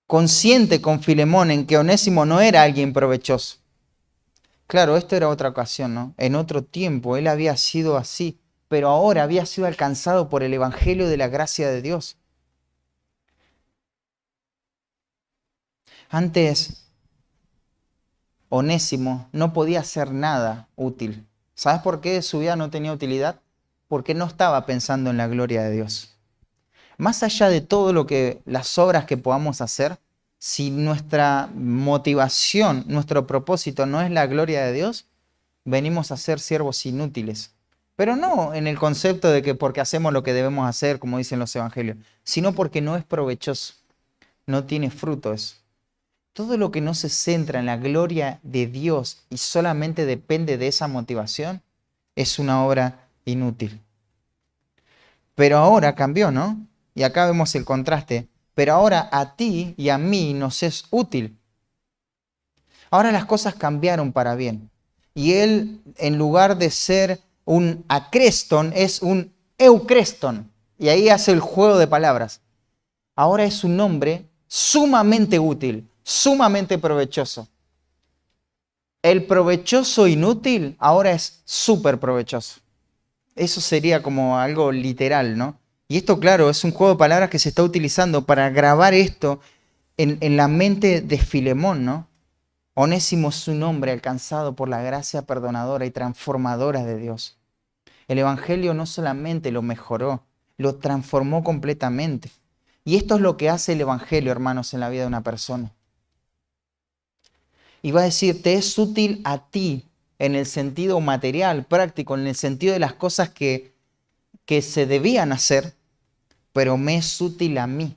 Consciente con Filemón en que Onésimo no era alguien provechoso. Claro, esto era otra ocasión, ¿no? En otro tiempo él había sido así, pero ahora había sido alcanzado por el Evangelio de la gracia de Dios. Antes, Onésimo no podía hacer nada útil. ¿Sabes por qué su vida no tenía utilidad? Porque no estaba pensando en la gloria de Dios. Más allá de todo las obras que podamos hacer, si nuestra motivación, nuestro propósito no es la gloria de Dios, venimos a ser siervos inútiles. Pero no en el concepto de que porque hacemos lo que debemos hacer, como dicen los evangelios, sino porque no es provechoso, no tiene fruto eso. Todo lo que no se centra en la gloria de Dios y solamente depende de esa motivación, es una obra inútil. Pero ahora cambió, ¿no? Y acá vemos el contraste. Pero ahora a ti y a mí nos es útil. Ahora las cosas cambiaron para bien. Y él, en lugar de ser un acreston, es un eucreston. Y ahí hace el juego de palabras. Ahora es un hombre sumamente útil, sumamente provechoso. El provechoso inútil ahora es súper provechoso. Eso sería como algo literal, ¿no? Y esto, claro, es un juego de palabras que se está utilizando para grabar esto en la mente de Filemón, ¿no? Onésimo es un hombre alcanzado por la gracia perdonadora y transformadora de Dios. El Evangelio no solamente lo mejoró, lo transformó completamente. Y esto es lo que hace el Evangelio, hermanos, en la vida de una persona. Y va a decir, te es útil a ti en el sentido material, práctico, en el sentido de las cosas que se debían hacer, pero me es útil a mí.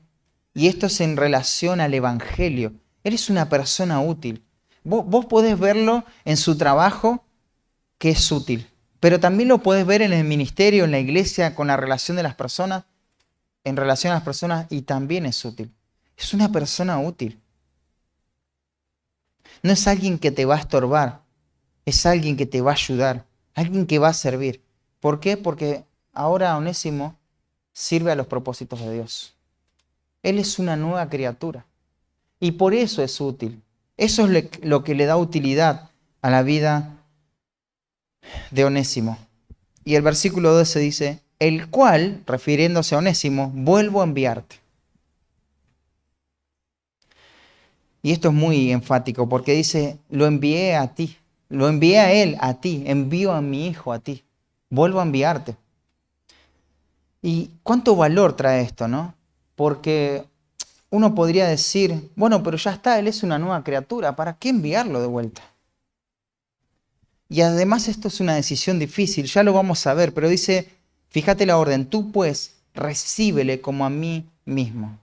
Y esto es en relación al Evangelio. Eres una persona útil. Vos podés verlo en su trabajo, que es útil, pero también lo podés ver en el ministerio, en la iglesia, con la relación de las personas, en relación a las personas, y también es útil. Es una persona útil. No es alguien que te va a estorbar, es alguien que te va a ayudar, alguien que va a servir. ¿Por qué? Porque ahora Onésimo sirve a los propósitos de Dios. Él es una nueva criatura y por eso es útil. Eso es lo que le da utilidad a la vida de Onésimo. Y el versículo 12 dice, el cual, refiriéndose a Onésimo, vuelvo a enviarte. Y esto es muy enfático porque dice, lo envié a ti, lo envié a él, a ti, envío a mi hijo a ti, vuelvo a enviarte. ¿Y cuánto valor trae esto, no? Porque uno podría decir, bueno, pero ya está, él es una nueva criatura, ¿para qué enviarlo de vuelta? Y además esto es una decisión difícil, ya lo vamos a ver, pero dice, fíjate la orden, tú pues recíbele como a mí mismo.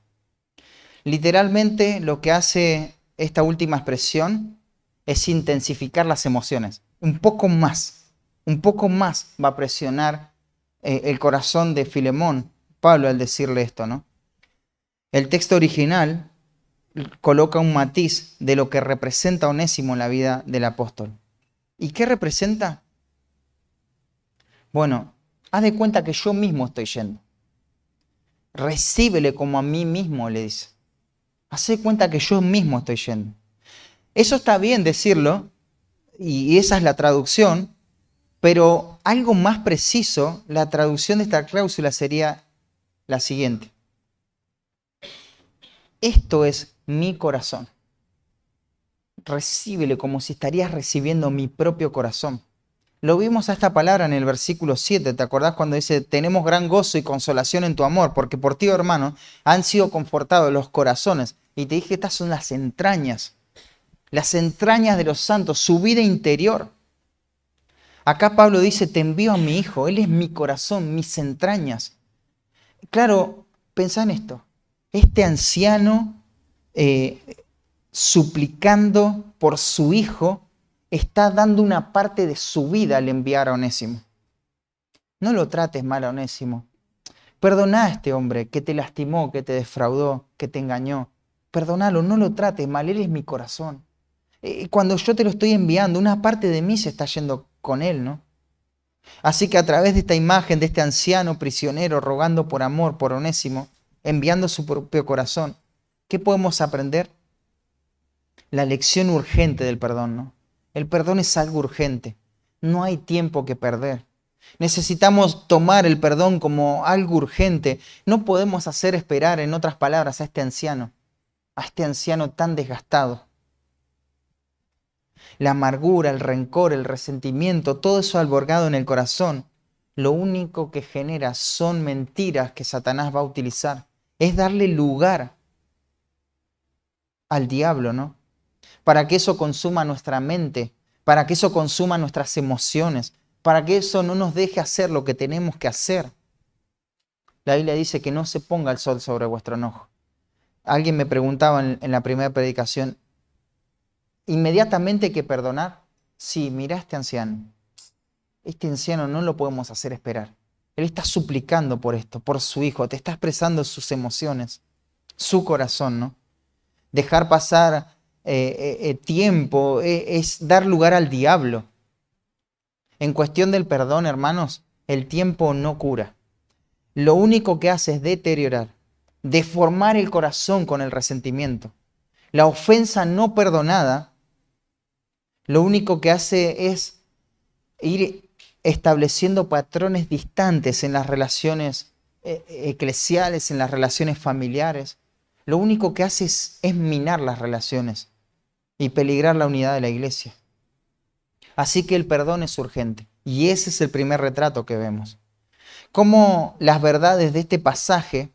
Literalmente lo que hace esta última expresión es intensificar las emociones, un poco más va a presionar el corazón de Filemón, Pablo, al decirle esto, ¿no? El texto original coloca un matiz de lo que representa Onésimo en la vida del apóstol. ¿Y qué representa? Bueno, haz de cuenta que yo mismo estoy yendo. Recíbele como a mí mismo, le dice. Haz de cuenta que yo mismo estoy yendo. Eso está bien decirlo, y esa es la traducción, pero algo más preciso, la traducción de esta cláusula sería la siguiente. Esto es mi corazón. Recíbele como si estarías recibiendo mi propio corazón. Lo vimos a esta palabra en el versículo 7. ¿Te acordás cuando dice, tenemos gran gozo y consolación en tu amor, porque por ti, hermano, han sido confortados los corazones? Y te dije, estas son las entrañas de los santos, su vida interior. Acá Pablo dice, te envío a mi hijo, él es mi corazón, mis entrañas. Claro, pensá en esto. Este anciano suplicando por su hijo, está dando una parte de su vida al enviar a Onésimo. No lo trates mal a Onésimo. Perdoná a este hombre que te lastimó, que te defraudó, que te engañó. Perdonalo, no lo trates mal, él es mi corazón. Cuando yo te lo estoy enviando, una parte de mí se está yendo con él, ¿no? Así que a través de esta imagen de este anciano prisionero rogando por amor por Onésimo, enviando su propio corazón, ¿qué podemos aprender? La lección urgente del perdón, ¿no? El perdón es algo urgente. No hay tiempo que perder. Necesitamos tomar el perdón como algo urgente. No podemos hacer esperar, en otras palabras, a este anciano tan desgastado. La amargura, el rencor, el resentimiento, todo eso albergado en el corazón, lo único que genera son mentiras que Satanás va a utilizar. Es darle lugar al diablo, ¿no? Para que eso consuma nuestra mente, para que eso consuma nuestras emociones, para que eso no nos deje hacer lo que tenemos que hacer. La Biblia dice que no se ponga el sol sobre vuestro enojo. Alguien me preguntaba en la primera predicación, ¿inmediatamente hay que perdonar? Sí, mira a este anciano. Este anciano no lo podemos hacer esperar. Él está suplicando por esto, por su hijo, te está expresando sus emociones, su corazón, ¿no? Dejar pasar tiempo es dar lugar al diablo. En cuestión del perdón, hermanos, el tiempo no cura. Lo único que hace es deteriorar, deformar el corazón con el resentimiento. La ofensa no perdonada, lo único que hace es ir estableciendo patrones distantes en las relaciones eclesiales, en las relaciones familiares. Lo único que hace es minar las relaciones y peligrar la unidad de la iglesia. Así que el perdón es urgente. Y ese es el primer retrato que vemos. Cómo las verdades de este pasaje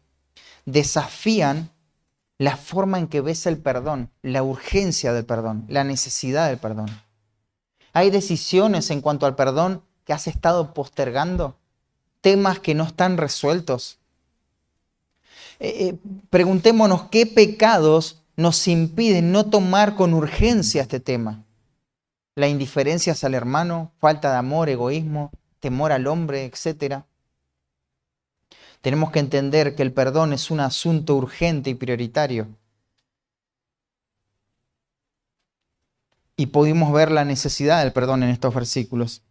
desafían la forma en que ves el perdón, la urgencia del perdón, la necesidad del perdón. Hay decisiones en cuanto al perdón que has estado postergando, temas que no están resueltos. Preguntémonos qué pecados nos impiden no tomar con urgencia este tema. La indiferencia hacia el hermano, falta de amor, egoísmo, temor al hombre, etc. Tenemos que entender que el perdón es un asunto urgente y prioritario. Y pudimos ver la necesidad del perdón en estos versículos.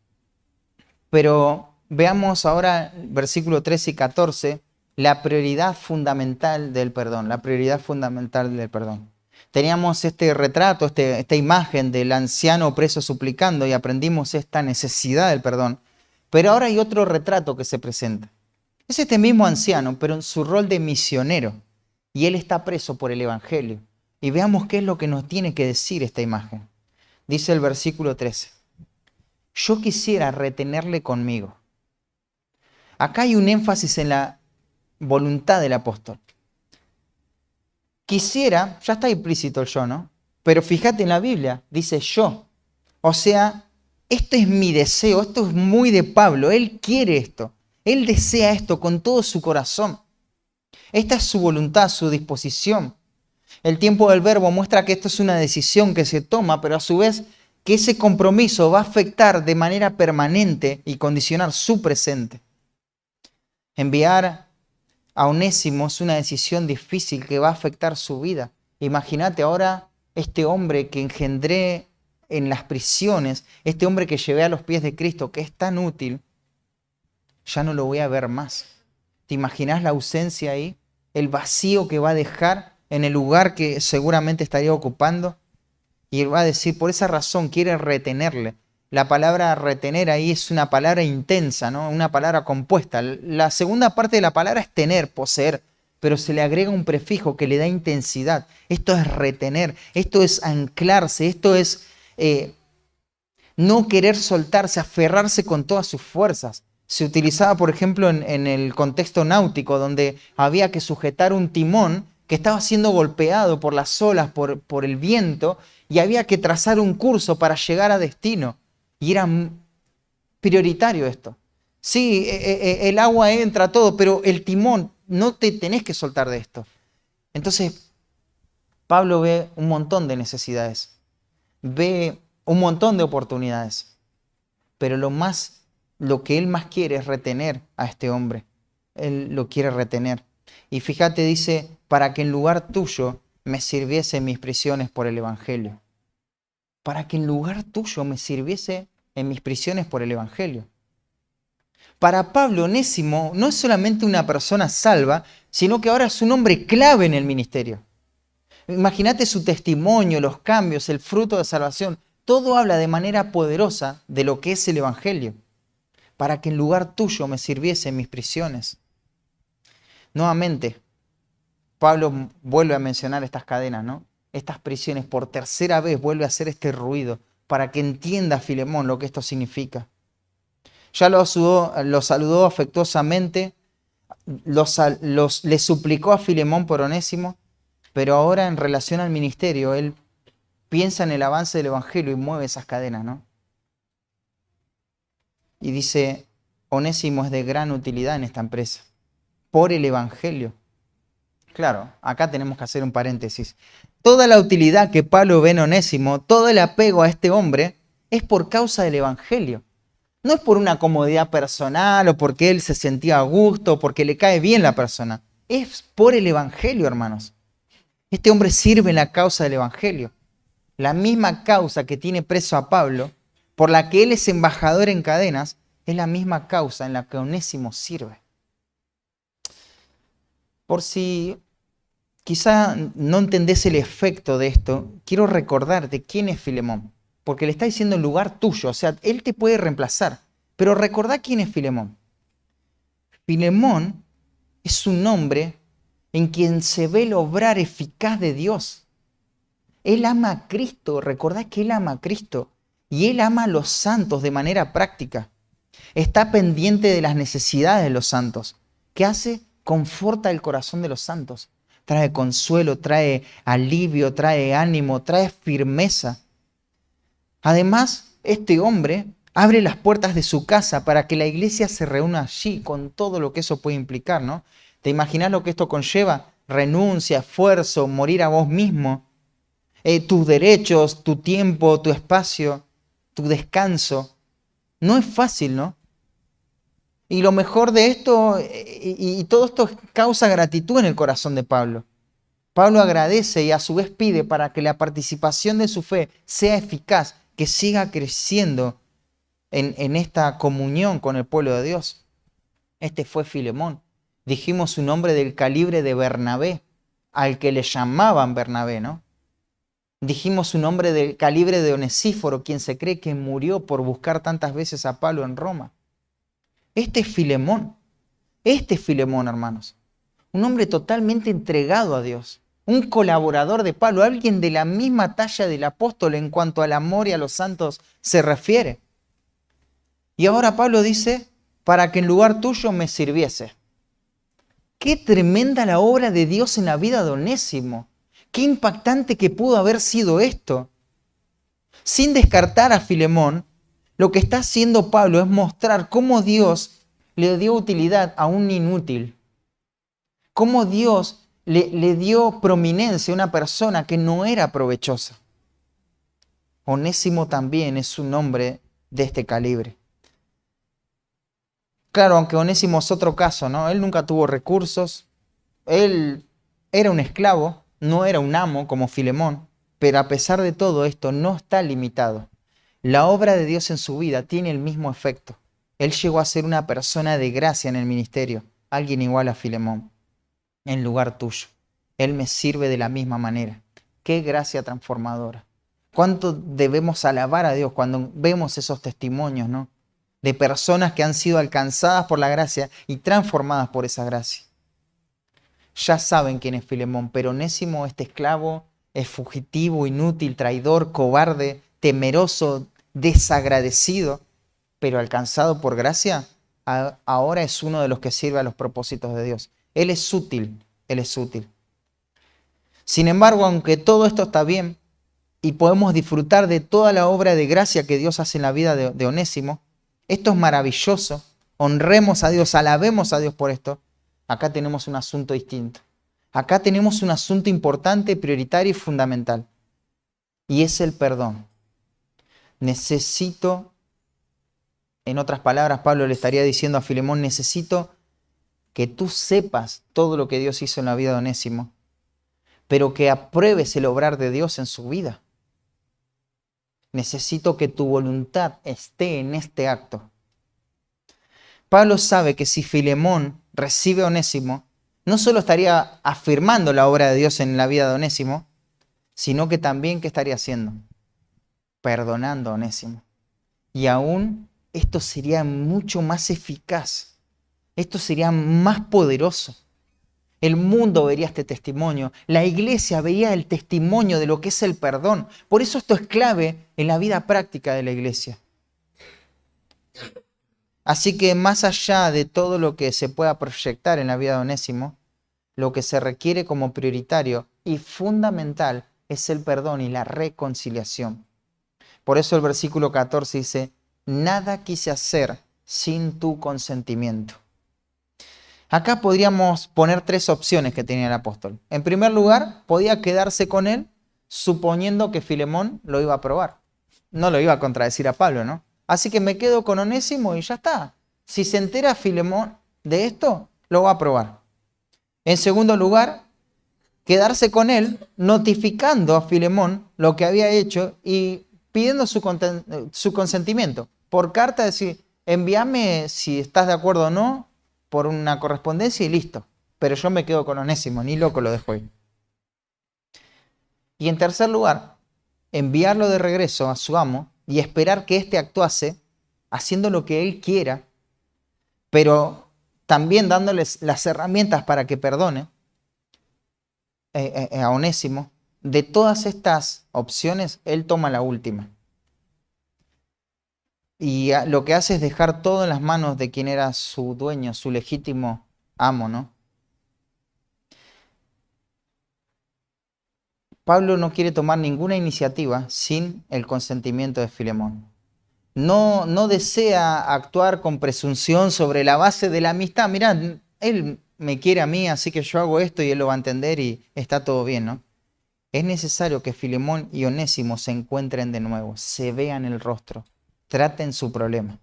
Pero veamos ahora versículos 13 y 14, la prioridad fundamental del perdón, la prioridad fundamental del perdón. Teníamos este retrato, esta imagen del anciano preso suplicando y aprendimos esta necesidad del perdón. Pero ahora hay otro retrato que se presenta. Es este mismo anciano, pero en su rol de misionero. Y él está preso por el Evangelio. Y veamos qué es lo que nos tiene que decir esta imagen. Dice el versículo 13. Yo quisiera retenerle conmigo. Acá hay un énfasis en la voluntad del apóstol. Quisiera, ya está implícito el yo, ¿no? Pero fíjate en la Biblia, dice yo. O sea, esto es mi deseo, esto es muy de Pablo, él quiere esto, él desea esto con todo su corazón. Esta es su voluntad, su disposición. El tiempo del verbo muestra que esto es una decisión que se toma, pero a su vez que ese compromiso va a afectar de manera permanente y condicionar su presente. Enviar a Onésimo es una decisión difícil que va a afectar su vida. Imagínate ahora este hombre que engendré en las prisiones, este hombre que llevé a los pies de Cristo, que es tan útil, ya no lo voy a ver más. ¿Te imaginas la ausencia ahí? El vacío que va a dejar en el lugar que seguramente estaría ocupando. Y él va a decir, por esa razón quiere retenerle. La palabra retener ahí es una palabra intensa, ¿no? Una palabra compuesta. La segunda parte de la palabra es tener, poseer, pero se le agrega un prefijo que le da intensidad. Esto es retener, esto es anclarse, esto es no querer soltarse, aferrarse con todas sus fuerzas. Se utilizaba, por ejemplo, en el contexto náutico, donde había que sujetar un timón que estaba siendo golpeado por las olas, por el viento, y había que trazar un curso para llegar a destino. Y era prioritario esto. Sí, el agua entra, todo, pero el timón, no te tenés que soltar de esto. Entonces, Pablo ve un montón de necesidades, ve un montón de oportunidades, pero lo que él más quiere es retener a este hombre. Él lo quiere retener. Y fíjate, dice, para que en lugar tuyo me sirviese en mis prisiones por el Evangelio. Para que en lugar tuyo me sirviese en mis prisiones por el Evangelio. Para Pablo, Onésimo no es solamente una persona salva, sino que ahora es un hombre clave en el ministerio. Imagínate su testimonio, los cambios, el fruto de salvación. Todo habla de manera poderosa de lo que es el Evangelio. Para que en lugar tuyo me sirviese en mis prisiones. Nuevamente, Pablo vuelve a mencionar estas cadenas, ¿no? Estas prisiones, por tercera vez vuelve a hacer este ruido. para que entienda a Filemón lo que esto significa. Ya lo saludó afectuosamente, le suplicó a Filemón por Onésimo, pero ahora en relación al ministerio, él piensa en el avance del Evangelio y mueve esas cadenas, ¿no? Y dice, Onésimo es de gran utilidad en esta empresa, por el Evangelio. Claro, acá tenemos que hacer un paréntesis. Toda la utilidad que Pablo ve en Onésimo, todo el apego a este hombre, es por causa del Evangelio. No es por una comodidad personal o porque él se sentía a gusto o porque le cae bien la persona. Es por el Evangelio, hermanos. Este hombre sirve en la causa del Evangelio. La misma causa que tiene preso a Pablo, por la que él es embajador en cadenas, es la misma causa en la que Onésimo sirve. Por si quizá no entendés el efecto de esto, quiero recordarte quién es Filemón. Porque le está diciendo en lugar tuyo, o sea, él te puede reemplazar. Pero recordá quién es Filemón. Filemón es un hombre en quien se ve el obrar eficaz de Dios. Él ama a Cristo, recordá que él ama a Cristo. Y él ama a los santos de manera práctica. Está pendiente de las necesidades de los santos. ¿Qué hace? Conforta el corazón de los santos. Trae consuelo, trae alivio, trae ánimo, trae firmeza. Además, este hombre abre las puertas de su casa para que la iglesia se reúna allí con todo lo que eso puede implicar, ¿no? ¿Te imaginas lo que esto conlleva? Renuncia, esfuerzo, morir a vos mismo, tus derechos, tu tiempo, tu espacio, tu descanso. No es fácil, ¿no? Y lo mejor de esto, y todo esto causa gratitud en el corazón de Pablo. Pablo agradece y a su vez pide para que la participación de su fe sea eficaz, que siga creciendo en esta comunión con el pueblo de Dios. Este fue Filemón. Dijimos un hombre del calibre de Bernabé, al que le llamaban Bernabé, ¿no? Dijimos un hombre del calibre de Onesíforo, quien se cree que murió por buscar tantas veces a Pablo en Roma. Este es Filemón, hermanos. Un hombre totalmente entregado a Dios. Un colaborador de Pablo, alguien de la misma talla del apóstol en cuanto al amor y a los santos se refiere. Y ahora Pablo dice, para que en lugar tuyo me sirviese. Qué tremenda la obra de Dios en la vida de Onésimo. Qué impactante que pudo haber sido esto. Sin descartar a Filemón, lo que está haciendo Pablo es mostrar cómo Dios le dio utilidad a un inútil. Cómo Dios le dio prominencia a una persona que no era provechosa. Onésimo también es un hombre de este calibre. Claro, aunque Onésimo es otro caso, ¿no? Él nunca tuvo recursos, él era un esclavo, no era un amo como Filemón, pero a pesar de todo esto no está limitado. La obra de Dios en su vida tiene el mismo efecto. Él llegó a ser una persona de gracia en el ministerio, alguien igual a Filemón, en lugar tuyo. Él me sirve de la misma manera. Qué gracia transformadora. ¿Cuánto debemos alabar a Dios cuando vemos esos testimonios, ¿no? De personas que han sido alcanzadas por la gracia y transformadas por esa gracia. Ya saben quién es Filemón, pero Onésimo, este esclavo, es fugitivo, inútil, traidor, cobarde, temeroso, desagradecido, pero alcanzado por gracia, ahora es uno de los que sirve a los propósitos de Dios. Él es útil, él es útil. Sin embargo, aunque todo esto está bien y podemos disfrutar de toda la obra de gracia que Dios hace en la vida de Onésimo, esto es maravilloso, honremos a Dios, alabemos a Dios por esto. Acá tenemos un asunto distinto. Acá tenemos un asunto importante, prioritario y fundamental. Y es el perdón. Necesito, en otras palabras, Pablo le estaría diciendo a Filemón, necesito que tú sepas todo lo que Dios hizo en la vida de Onésimo, pero que apruebes el obrar de Dios en su vida. Necesito que tu voluntad esté en este acto. Pablo sabe que si Filemón recibe a Onésimo, no solo estaría afirmando la obra de Dios en la vida de Onésimo, sino que también, ¿qué estaría haciendo? Perdonando a Onésimo. Y aún esto sería mucho más eficaz. Esto sería más poderoso. El mundo vería este testimonio. La iglesia veía el testimonio de lo que es el perdón. Por eso esto es clave en la vida práctica de la iglesia. Así que más allá de todo lo que se pueda proyectar en la vida de Onésimo, lo que se requiere como prioritario y fundamental es el perdón y la reconciliación. Por eso el versículo 14 dice, nada quise hacer sin tu consentimiento. Acá podríamos poner 3 opciones que tenía el apóstol. En primer lugar, podía quedarse con él suponiendo que Filemón lo iba a aprobar. No lo iba a contradecir a Pablo, ¿no? Así que me quedo con Onésimo y ya está. Si se entera Filemón de esto, lo va a aprobar. En segundo lugar, quedarse con él notificando a Filemón lo que había hecho y pidiendo su consentimiento. Por carta decir, envíame si estás de acuerdo o no, por una correspondencia y listo. Pero yo me quedo con Onésimo, ni loco lo dejo ahí. Y en tercer lugar, enviarlo de regreso a su amo y esperar que éste actuase haciendo lo que él quiera, pero también dándoles las herramientas para que perdone a Onésimo. De todas estas opciones, él toma la última. Y lo que hace es dejar todo en las manos de quien era su dueño, su legítimo amo, ¿no? Pablo no quiere tomar ninguna iniciativa sin el consentimiento de Filemón. No desea actuar con presunción sobre la base de la amistad. Mirá, él me quiere a mí, así que yo hago esto y él lo va a entender y está todo bien, ¿no? Es necesario que Filemón y Onésimo se encuentren de nuevo, se vean el rostro, traten su problema.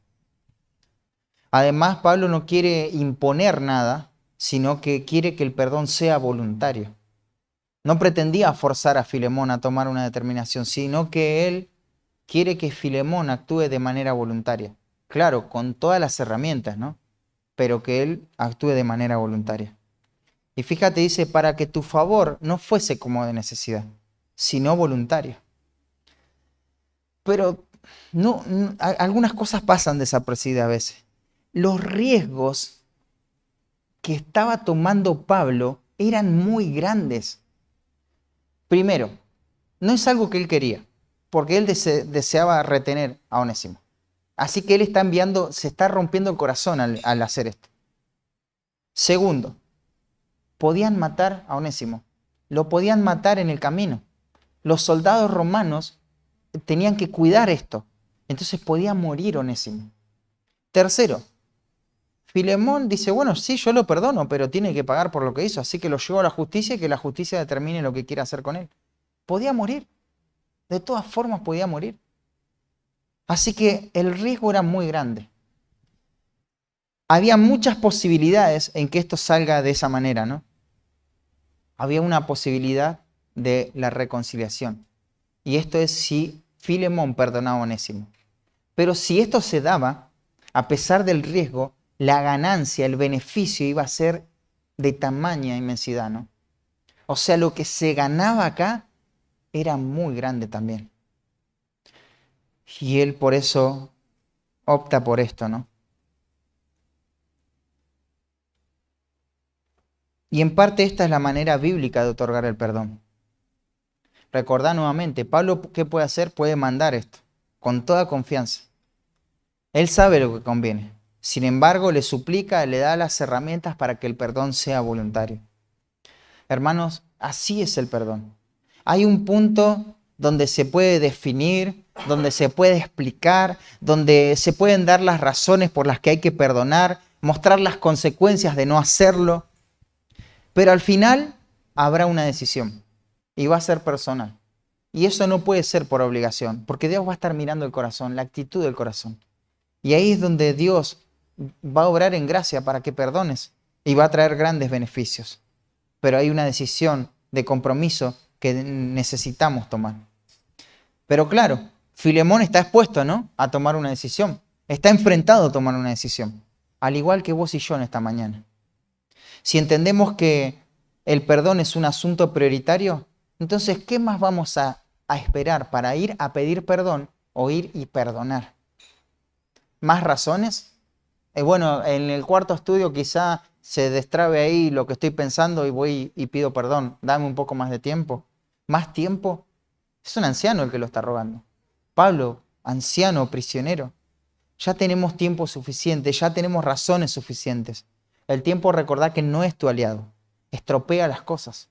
Además, Pablo no quiere imponer nada, sino que quiere que el perdón sea voluntario. No pretendía forzar a Filemón a tomar una determinación, sino que él quiere que Filemón actúe de manera voluntaria. Claro, con todas las herramientas, ¿no? Pero que él actúe de manera voluntaria. Y fíjate, dice, para que tu favor no fuese como de necesidad, sino voluntario. Pero algunas cosas pasan desapercibidas a veces. Los riesgos que estaba tomando Pablo eran muy grandes. Primero, no es algo que él quería, porque él deseaba retener a Onésimo. Así que él está enviando, se está rompiendo el corazón al hacer esto. Segundo, podían matar a Onésimo. Lo podían matar en el camino. Los soldados romanos tenían que cuidar esto. Entonces podía morir Onésimo. Tercero, Filemón dice, bueno, sí, yo lo perdono, pero tiene que pagar por lo que hizo. Así que lo llevo a la justicia y que la justicia determine lo que quiera hacer con él. Podía morir. De todas formas podía morir. Así que el riesgo era muy grande. Había muchas posibilidades en que esto salga de esa manera, ¿no? Había una posibilidad de la reconciliación. Y esto es si Filemón perdonaba a Onésimo. Pero si esto se daba, a pesar del riesgo, la ganancia, el beneficio iba a ser de tamaña inmensidad, ¿no? O sea, lo que se ganaba acá era muy grande también. Y él por eso opta por esto, ¿no? Y en parte esta es la manera bíblica de otorgar el perdón. Recordá nuevamente, Pablo, ¿qué puede hacer? Puede mandar esto, con toda confianza. Él sabe lo que conviene. Sin embargo, le suplica, le da las herramientas para que el perdón sea voluntario. Hermanos, así es el perdón. Hay un punto donde se puede definir, donde se puede explicar, donde se pueden dar las razones por las que hay que perdonar, mostrar las consecuencias de no hacerlo. Pero al final habrá una decisión y va a ser personal. Y eso no puede ser por obligación, porque Dios va a estar mirando el corazón, la actitud del corazón. Y ahí es donde Dios va a obrar en gracia para que perdones y va a traer grandes beneficios. Pero hay una decisión de compromiso que necesitamos tomar. Pero claro, Filemón está expuesto, ¿no?, a tomar una decisión. Está enfrentado a tomar una decisión, al igual que vos y yo en esta mañana. Si entendemos que el perdón es un asunto prioritario, entonces, ¿qué más vamos a esperar para ir a pedir perdón o ir y perdonar? ¿Más razones? Bueno, en el cuarto estudio quizá se destrabe ahí lo que estoy pensando y voy y pido perdón. Dame un poco más de tiempo. ¿Más tiempo? Es un anciano el que lo está rogando. Pablo, anciano, prisionero. Ya tenemos tiempo suficiente, ya tenemos razones suficientes. El tiempo de recordar que no es tu aliado. Estropea las cosas.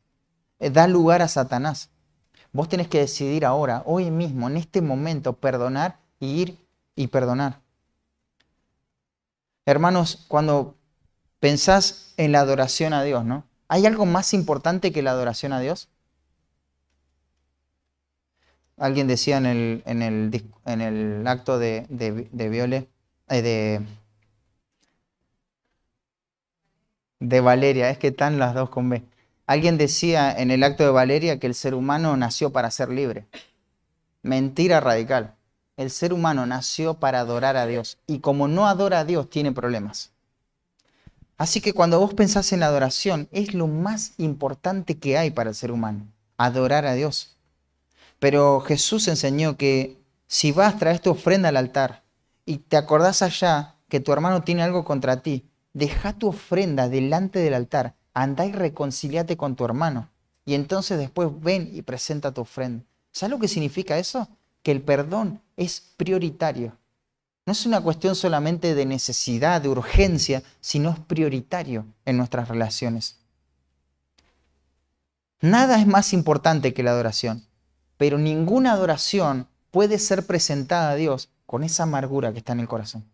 Da lugar a Satanás. Vos tenés que decidir ahora, hoy mismo, en este momento, perdonar y ir y perdonar. Hermanos, cuando pensás en la adoración a Dios, ¿no? ¿Hay algo más importante que la adoración a Dios? Alguien decía en el acto de Viole, eh, de Valeria, es que están las dos con B. Alguien decía en el acto de Valeria que el ser humano nació para ser libre. Mentira radical. El ser humano nació para adorar a Dios y como no adora a Dios tiene problemas. Así que cuando vos pensás en la adoración, es lo más importante que hay para el ser humano, adorar a Dios. Pero Jesús enseñó que si vas, traes tu ofrenda al altar y te acordás allá que tu hermano tiene algo contra ti, deja tu ofrenda delante del altar, andá y reconciliate con tu hermano. Y entonces después ven y presenta tu ofrenda. ¿Sabes lo que significa eso? Que el perdón es prioritario. No es una cuestión solamente de necesidad, de urgencia, sino es prioritario en nuestras relaciones. Nada es más importante que la adoración, pero ninguna adoración puede ser presentada a Dios con esa amargura que está en el corazón.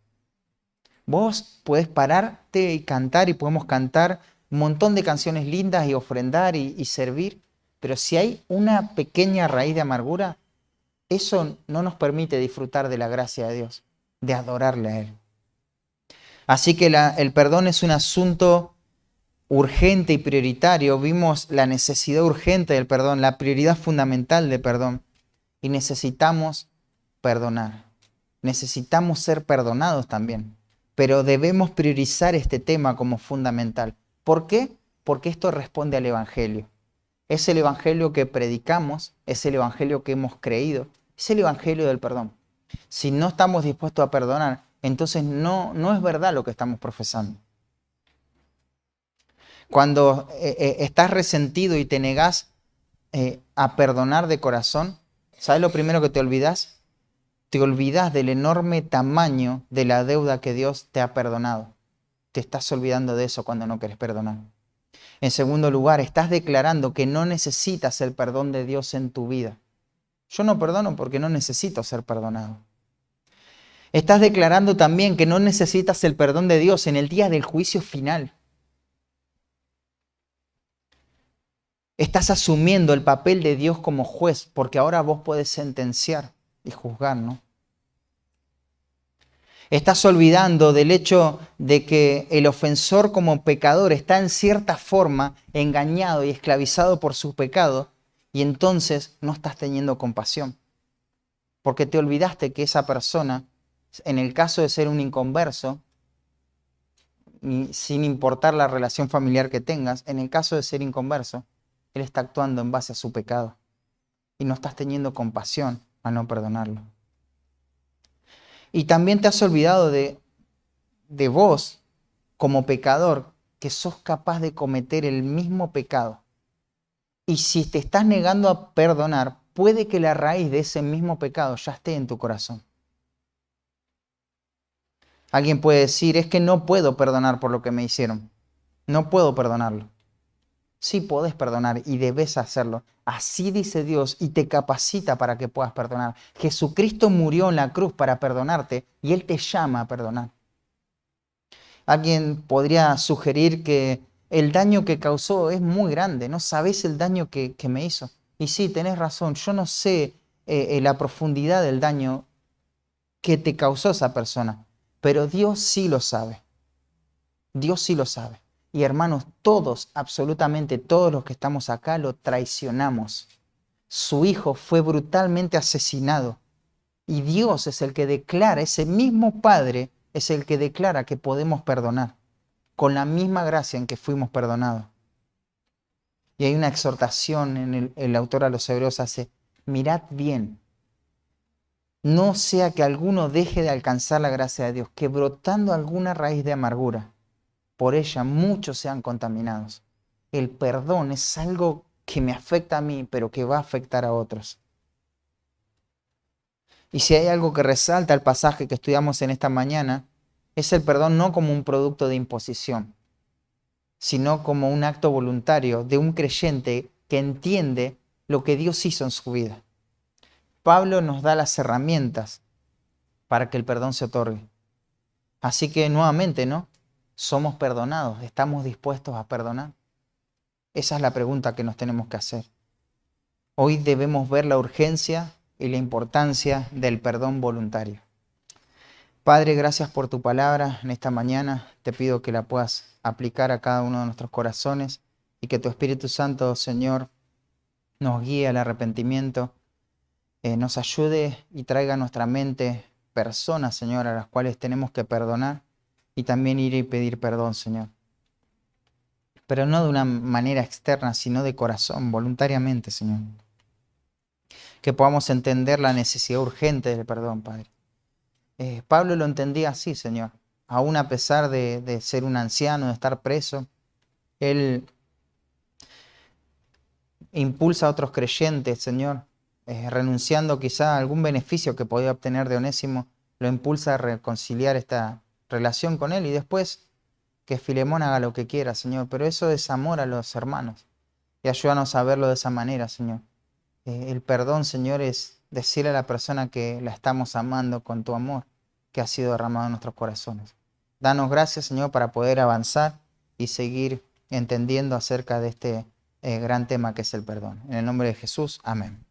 Vos podés pararte y cantar y podemos cantar un montón de canciones lindas y ofrendar y servir, pero si hay una pequeña raíz de amargura, eso no nos permite disfrutar de la gracia de Dios, de adorarle a Él. Así que el perdón es un asunto urgente y prioritario. Vimos la necesidad urgente del perdón, la prioridad fundamental del perdón. Y necesitamos perdonar. Necesitamos ser perdonados también. Pero debemos priorizar este tema como fundamental. ¿Por qué? Porque esto responde al Evangelio. Es el Evangelio que predicamos, es el Evangelio que hemos creído, es el Evangelio del perdón. Si no estamos dispuestos a perdonar, entonces no es verdad lo que estamos profesando. Cuando estás resentido y te negás a perdonar de corazón, ¿sabes lo primero que te olvidas? Te olvidas del enorme tamaño de la deuda que Dios te ha perdonado. Te estás olvidando de eso cuando no quieres perdonar. En segundo lugar, estás declarando que no necesitas el perdón de Dios en tu vida. Yo no perdono porque no necesito ser perdonado. Estás declarando también que no necesitas el perdón de Dios en el día del juicio final. Estás asumiendo el papel de Dios como juez, porque ahora vos podés sentenciar y juzgar, ¿no? Estás olvidando del hecho de que el ofensor como pecador está en cierta forma engañado y esclavizado por su pecado, y entonces no estás teniendo compasión. Porque te olvidaste que esa persona, en el caso de ser un inconverso, sin importar la relación familiar que tengas, en el caso de ser inconverso, él está actuando en base a su pecado y no estás teniendo compasión al no perdonarlo. Y también te has olvidado de vos como pecador, que sos capaz de cometer el mismo pecado. Y si te estás negando a perdonar, puede que la raíz de ese mismo pecado ya esté en tu corazón. Alguien puede decir, es que no puedo perdonar por lo que me hicieron. No puedo perdonarlo. Sí podés perdonar y debes hacerlo. Así dice Dios y te capacita para que puedas perdonar. Jesucristo murió en la cruz para perdonarte y Él te llama a perdonar. Alguien podría sugerir que el daño que causó es muy grande. No sabés el daño que me hizo. Y sí, tenés razón. Yo no sé la profundidad del daño que te causó esa persona. Pero Dios sí lo sabe. Dios sí lo sabe. Y hermanos, todos, absolutamente todos los que estamos acá lo traicionamos. Su hijo fue brutalmente asesinado. Y Dios es el que declara, ese mismo Padre es el que declara que podemos perdonar, con la misma gracia en que fuimos perdonados. Y hay una exhortación en el autor a los Hebreos hace, mirad bien, no sea que alguno deje de alcanzar la gracia de Dios, que brotando alguna raíz de amargura por ella muchos sean contaminados. El perdón es algo que me afecta a mí, pero que va a afectar a otros. Y si hay algo que resalta el pasaje que estudiamos en esta mañana, es el perdón no como un producto de imposición, sino como un acto voluntario de un creyente que entiende lo que Dios hizo en su vida. Pablo nos da las herramientas para que el perdón se otorgue. Así que nuevamente, ¿no? Somos perdonados, estamos dispuestos a perdonar. Esa es la pregunta que nos tenemos que hacer. Hoy debemos ver la urgencia y la importancia del perdón voluntario. Padre, gracias por tu palabra en esta mañana. Te pido que la puedas aplicar a cada uno de nuestros corazones y que tu Espíritu Santo, Señor, nos guíe al arrepentimiento, nos ayude y traiga a nuestra mente personas, Señor, a las cuales tenemos que perdonar y también ir y pedir perdón, Señor. Pero no de una manera externa, sino de corazón, voluntariamente, Señor. Que podamos entender la necesidad urgente del perdón, Padre. Pablo lo entendía así, Señor. Aún a pesar de ser un anciano, de estar preso, él impulsa a otros creyentes, Señor, renunciando quizá a algún beneficio que podía obtener de Onésimo, lo impulsa a reconciliar esta relación con él y después que Filemón haga lo que quiera, Señor. Pero eso es amor a los hermanos y ayúdanos a verlo de esa manera, Señor. El perdón, Señor, es decirle a la persona que la estamos amando con tu amor que ha sido derramado en nuestros corazones. Danos gracias, Señor, para poder avanzar y seguir entendiendo acerca de este gran tema que es el perdón. En el nombre de Jesús, amén.